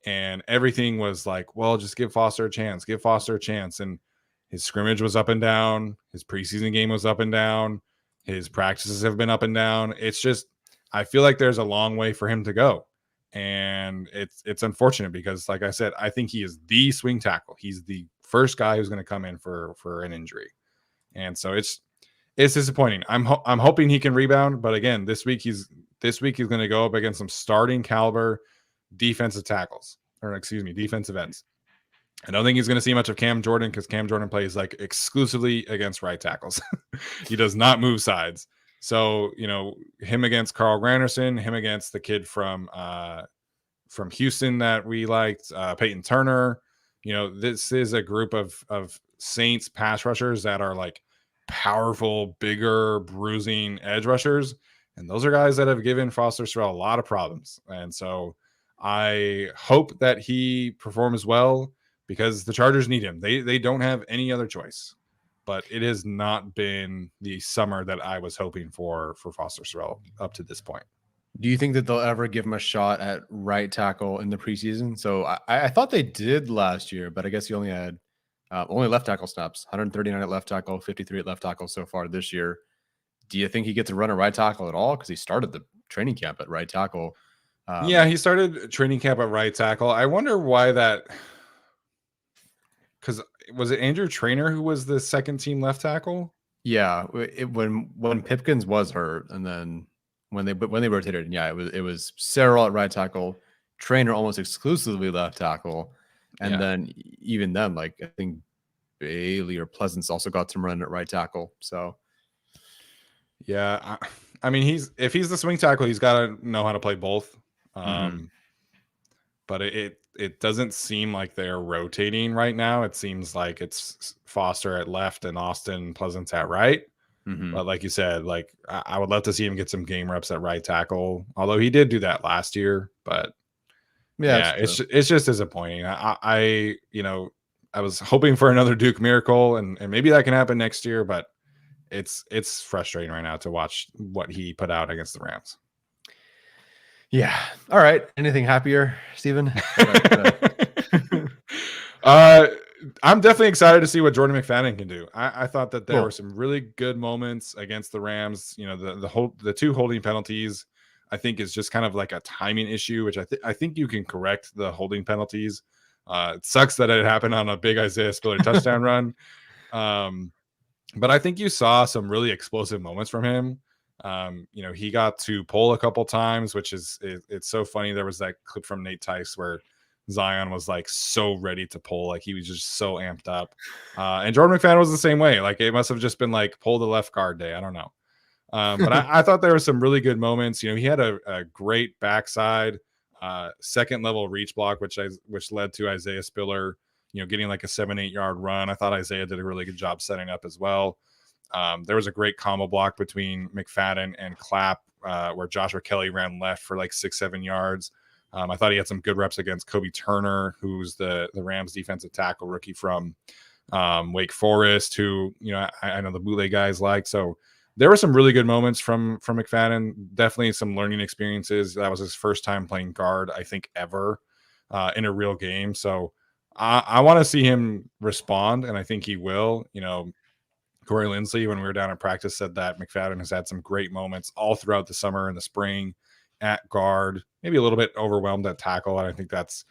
and everything was like, well, just give Foster a chance, And his scrimmage was up and down. His preseason game was up and down. His practices have been up and down. It's just, I feel like there's a long way for him to go. And it's unfortunate, because like I said, I think he is the swing tackle. He's the first guy who's going to come in for an injury. And so it's disappointing. I'm hoping he can rebound, but again, this week he's going to go up against some starting caliber defensive ends. I don't think he's going to see much of Cam Jordan, because Cam Jordan plays like exclusively against right tackles. He does not move sides. So, him against Carl Granderson, him against the kid from Houston that we liked, Peyton Turner. This is a group of Saints pass rushers that are like powerful, bigger, bruising edge rushers. And those are guys that have given Foster Sarell a lot of problems. And so I hope that he performs well, because the Chargers need him. They don't have any other choice. But it has not been the summer that I was hoping for Foster Sarell up to this point. Do you think that they'll ever give him a shot at right tackle in the preseason? So I thought they did last year, but I guess he only had only left tackle snaps, 139 at left tackle, 53 at left tackle so far this year. Do you think he gets to run a right tackle at all? Because he started the training camp at right tackle. Yeah, he started training camp at right tackle. I wonder why that. Because was it Andrew Traynor who was the second team left tackle? Yeah, when Pipkins was hurt, and then when they rotated, yeah, it was Sarell at right tackle, Traynor almost exclusively left tackle, and then even then, like I think Bailey or Pleasance also got some run at right tackle. So yeah, I mean, if he's the swing tackle, he's got to know how to play both. But it doesn't seem like they're rotating right now. It seems like it's Foster at left and Austin Pleasance at right. But like you said, like I would love to see him get some game reps at right tackle. Although he did do that last year, but yeah, it's just disappointing. I I was hoping for another Duke miracle, and maybe that can happen next year, but it's frustrating right now to watch what he put out against the Rams. Yeah. All right. Anything happier, Steven? I'm definitely excited to see what Jordan McFadden can do. I thought that there were some really good moments against the Rams. You know, the two holding penalties, I think, is just kind of like a timing issue, which I think you can correct the holding penalties. It sucks that it happened on a big Isaiah Spiller touchdown run. But I think you saw some really explosive moments from him. You know, he got to pull a couple times, which it's so funny. There was that clip from Nate Tice where Zion was like so ready to pull, like he was just so amped up. And Jordan McFadden was the same way. Like it must have just been like pull the left guard day. I don't know. But I thought there were some really good moments. You know, he had a great backside second level reach block, which led to Isaiah Spiller, you know, getting like a 7-8 yard run. I thought Isaiah did a really good job setting up as well. There was a great combo block between McFadden and Clapp where Joshua Kelly ran left for like 6-7 yards. I thought he had some good reps against Kobe Turner, who's the Rams defensive tackle rookie from Wake Forest, who, you know, I know the bootleg guys like. So there were some really good moments from McFadden. Definitely some learning experiences. That was his first time playing guard, I think, ever in a real game. So I want to see him respond, and I think he will. You know, Corey Linsley, when we were down in practice, said that McFadden has had some great moments all throughout the summer and the spring at guard, maybe a little bit overwhelmed at tackle. And I think that's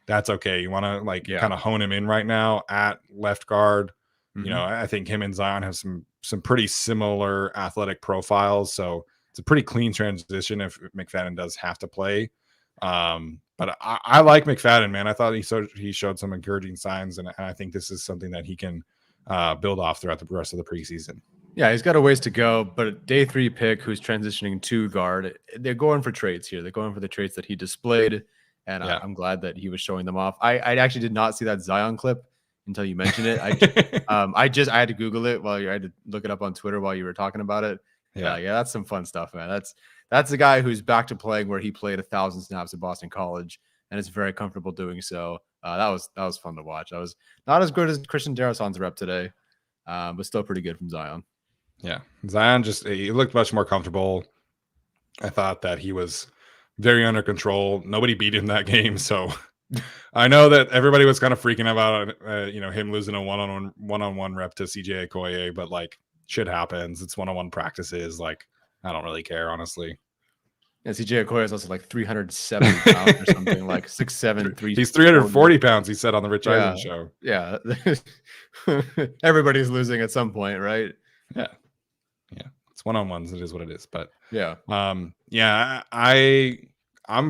okay. You want to kind of hone him in right now at left guard. You know, I think him and Zion have some pretty similar athletic profiles. So it's a pretty clean transition if McFadden does have to play. But I like McFadden, man. I thought he showed some encouraging signs, and I think this is something that he can build off throughout the rest of the preseason. Yeah, he's got a ways to go, but day 3 pick who's transitioning to guard, they're going for traits here. They're going for the traits that he displayed, and I'm glad that he was showing them off. I actually did not see that Zion clip until you mentioned it. I had to Google it I had to look it up on Twitter while you were talking about it. Yeah, that's some fun stuff, man. That's the guy who's back to playing where he played 1,000 snaps at Boston College and is very comfortable doing so. That was fun to watch. That was not as good as Christian Darrison's rep today, but still pretty good from Zion. Yeah, Zion he looked much more comfortable. I thought that he was very under control. Nobody beat him that game, so I know that everybody was kind of freaking about him losing a one-on-one rep to CJ Okoye, but like shit happens. It's one-on-one practices. Like I don't really care, honestly. Yeah, CJ Okoye is also like 370 pounds or something, like 6'7", 3. He's 340 pounds. He said on the Rich Eisen show. Yeah, everybody's losing at some point, right? Yeah. It's one-on-ones. It is what it is. But yeah, I'm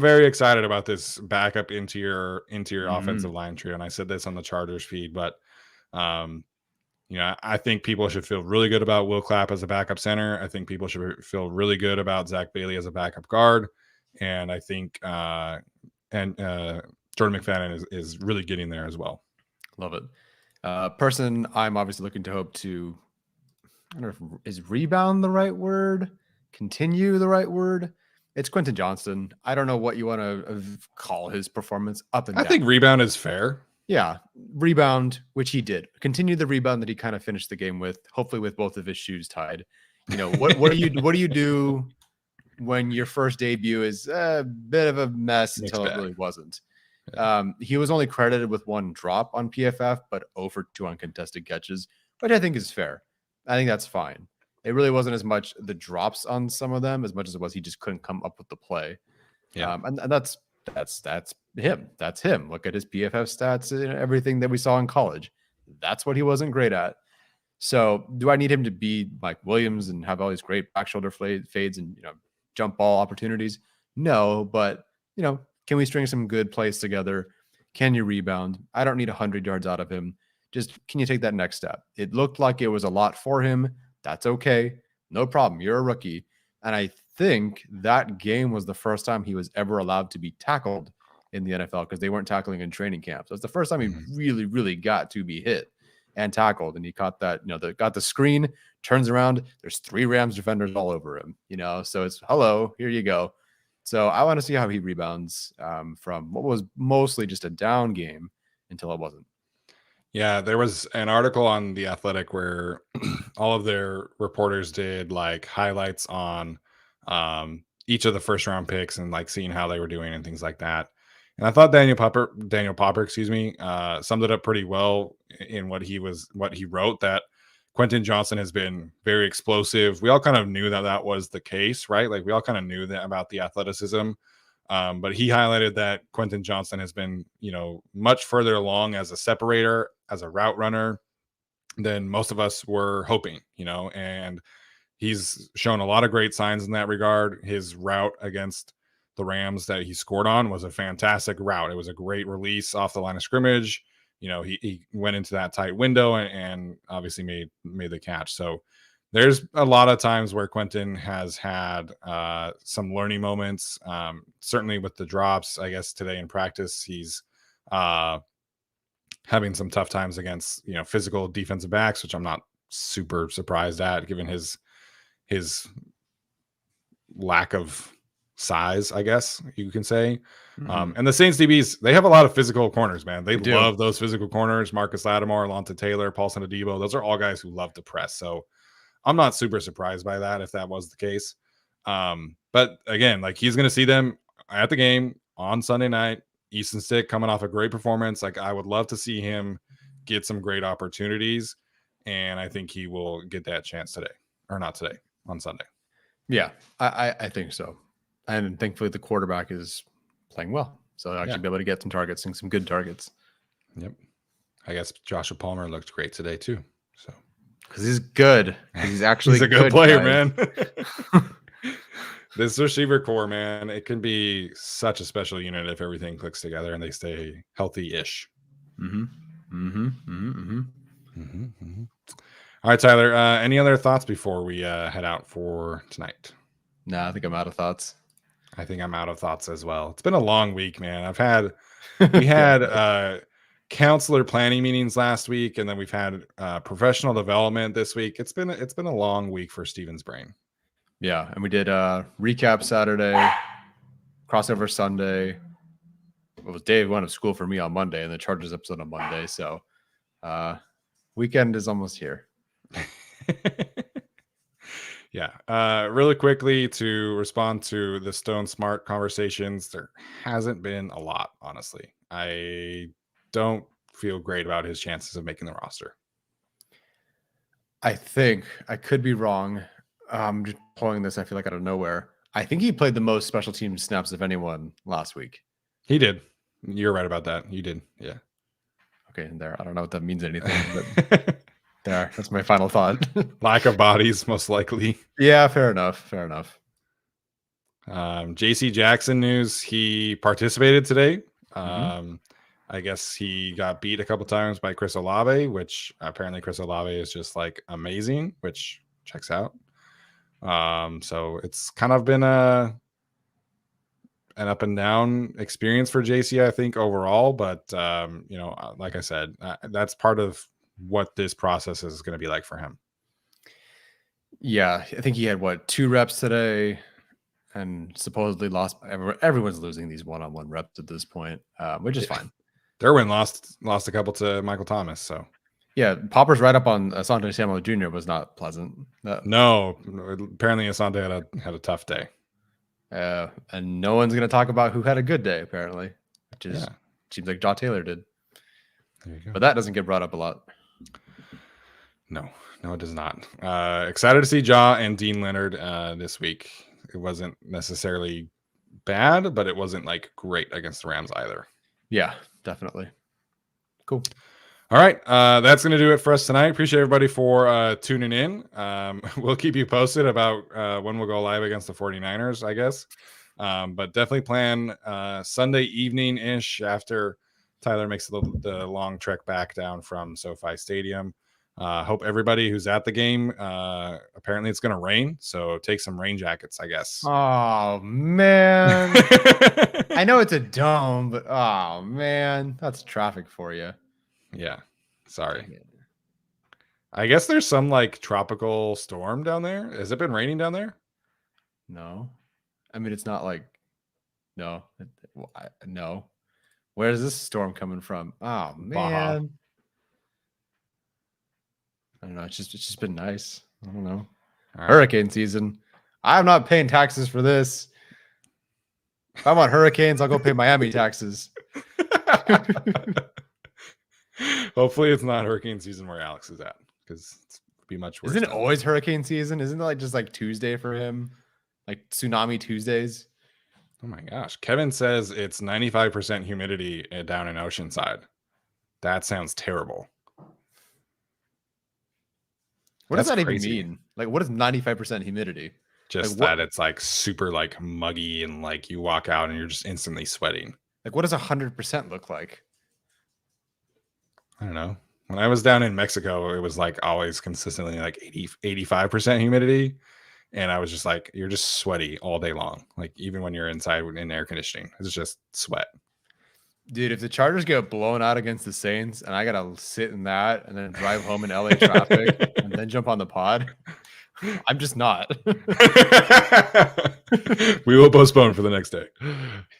very excited about this backup into your offensive line trio. And I said this on the Chargers feed, but I think people should feel really good about Will Clapp as a backup center. I think people should feel really good about Zach Bailey as a backup guard. And I think Jordan McFadden is really getting there as well. Love it. Person I'm obviously looking to hope to, I don't know if is rebound the right word, continue the right word. It's Quentin Johnston. I don't know what you want to call his performance up and down. I think rebound is fair. Yeah, rebound, which he did. Continue the rebound that he kind of finished the game with, hopefully with both of his shoes tied. You know, what do you do when your first debut is a bit of a mess until it really wasn't? He was only credited with 1 drop on PFF, but 0 for 2 uncontested catches, which I think is fair. I think that's fine. It really wasn't as much the drops on some of them as much as it was he just couldn't come up with the play. Yeah, and that's him. That's him. Look at his PFF stats and everything that we saw in college. That's what he wasn't great at. So do I need him to be Mike Williams and have all these great back shoulder fades and jump ball opportunities? No, but can we string some good plays together? Can you rebound? I don't need 100 yards out of him. Just can you take that next step? It looked like it was a lot for him. That's okay. No problem. You're a rookie. And I think that game was the first time he was ever allowed to be tackled in the NFL because they weren't tackling in training camp. So it's the first time he really, really got to be hit and tackled. And he caught that, got the screen, turns around. There's 3 Rams defenders all over him, so it's hello, here you go. So I want to see how he rebounds from what was mostly just a down game until it wasn't. Yeah, there was an article on The Athletic where all of their reporters did like highlights on each of the first round picks and like seeing how they were doing and things like that. And I thought Daniel Popper, summed it up pretty well in what he wrote, that Quentin Johnson has been very explosive. We all kind of knew that was the case, right? Like we all kind of knew that about the athleticism. But he highlighted that Quentin Johnson has been, much further along as a separator, as a route runner than most of us were hoping, and he's shown a lot of great signs in that regard. His route against the Rams that he scored on was a fantastic route. It was a great release off the line of scrimmage. He went into that tight window and obviously made the catch. So there's a lot of times where Quentin has had some learning moments. Certainly with the drops, I guess today in practice, he's having some tough times against, physical defensive backs, which I'm not super surprised at given his lack of size, I guess you can say. And the Saints DBs, they have a lot of physical corners, man. They love those physical corners. Marcus Lattimore, Alontae Taylor, Paulson Adebo. Those are all guys who love to press. So I'm not super surprised by that if that was the case. But again, like he's going to see them at the game on Sunday night. Easton Stick coming off a great performance. Like I would love to see him get some great opportunities. And I think he will get that chance today, or not today, on Sunday. Yeah, I think so. And thankfully the quarterback is playing well. So they'll actually be able to get some targets and some good targets. Yep. I guess Joshua Palmer looked great today too. So because he's good. He's actually he's a good player, man. This receiver core, man, it can be such a special unit if everything clicks together and they stay healthy-ish. All right, Tyler, any other thoughts before we head out for tonight? No, I think I'm out of thoughts. I think I'm out of thoughts as well. It's been a long week, man. We had counselor planning meetings last week, and then we've had professional development this week. It's been a long week for Steven's brain. Yeah, and we did recap Saturday, crossover Sunday. It was day 1 of school for me on Monday, and the Chargers episode on Monday. So weekend is almost here. Yeah. Really quickly to respond to the Stone Smart conversations, there hasn't been a lot, honestly. I don't feel great about his chances of making the roster. I think I could be wrong. Just pulling this, I feel like out of nowhere. I think he played the most special team snaps of anyone last week. He did. You're right about that. You did. Yeah. Okay. And there, I don't know what that means anything, but there, that's my final thought. Lack of bodies, most likely. Yeah, fair enough. JC Jackson news. He participated today. I guess he got beat a couple times by Chris Olave, which apparently Chris Olave is just like amazing, which checks out. So it's kind of been an up and down experience for JC, I think, overall. But like I said, that's part of what this process is going to be like for him. Yeah, I think he had 2 reps today, and supposedly lost. Everyone's losing these one-on-one reps at this point, which is fine. Derwin lost a couple to Michael Thomas, so. Yeah, Popper's right up on Asante Samuel Jr. was not pleasant. No, apparently Asante had a tough day. And no one's going to talk about who had a good day, apparently, which is seems like Jaw Taylor did. There you go. But that doesn't get brought up a lot. No, it does not. Excited to see Jaw and Dean Leonard this week. It wasn't necessarily bad, but it wasn't like great against the Rams either. Yeah, definitely. Cool. All right. That's going to do it for us tonight. Appreciate everybody for tuning in. We'll keep you posted about when we'll go live against the 49ers, I guess. But definitely plan Sunday evening-ish after Tyler makes the long trek back down from SoFi Stadium. Hope everybody who's at the game. Apparently, it's going to rain, so take some rain jackets, I guess. Oh man, I know it's a dome, but oh man, that's traffic for you. Yeah, sorry. I guess there's some like tropical storm down there. Has it been raining down there? No, I mean it's not like no. Where's this storm coming from? Oh man, Baja. I don't know. It's just been nice. I don't know. All right. Hurricane season. I'm not paying taxes for this. If I want hurricanes, I'll go pay Miami taxes. Hopefully, it's not hurricane season where Alex is at, because it's be much worse. Isn't it always hurricane season? Isn't it like just like Tuesday for him? Like tsunami Tuesdays? Oh my gosh. Kevin says it's 95% humidity down in Oceanside. That sounds terrible. What does that even mean? Like, what is 95% humidity? Just like, that it's like super like muggy and like you walk out and you're just instantly sweating. Like, what does 100% look like? I don't know. When I was down in Mexico, it was like always consistently like 85% humidity. And I was just like, you're just sweaty all day long. Like even when you're inside in air conditioning, it's just sweat. Dude, if the Chargers get blown out against the Saints and I got to sit in that and then drive home in LA traffic and then jump on the pod, I'm just not. We will postpone for the next day.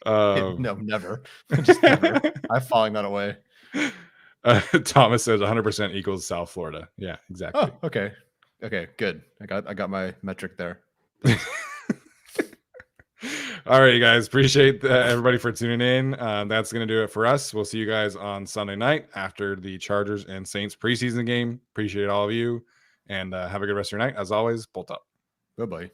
No, never. Just never. I'm falling that away. Thomas says 100% equals South Florida. Yeah, exactly. Oh, okay. Okay, good. I got my metric there. All right, you guys. Appreciate everybody for tuning in. That's going to do it for us. We'll see you guys on Sunday night after the Chargers and Saints preseason game. Appreciate all of you. And have a good rest of your night. As always, bolt up. Bye-bye.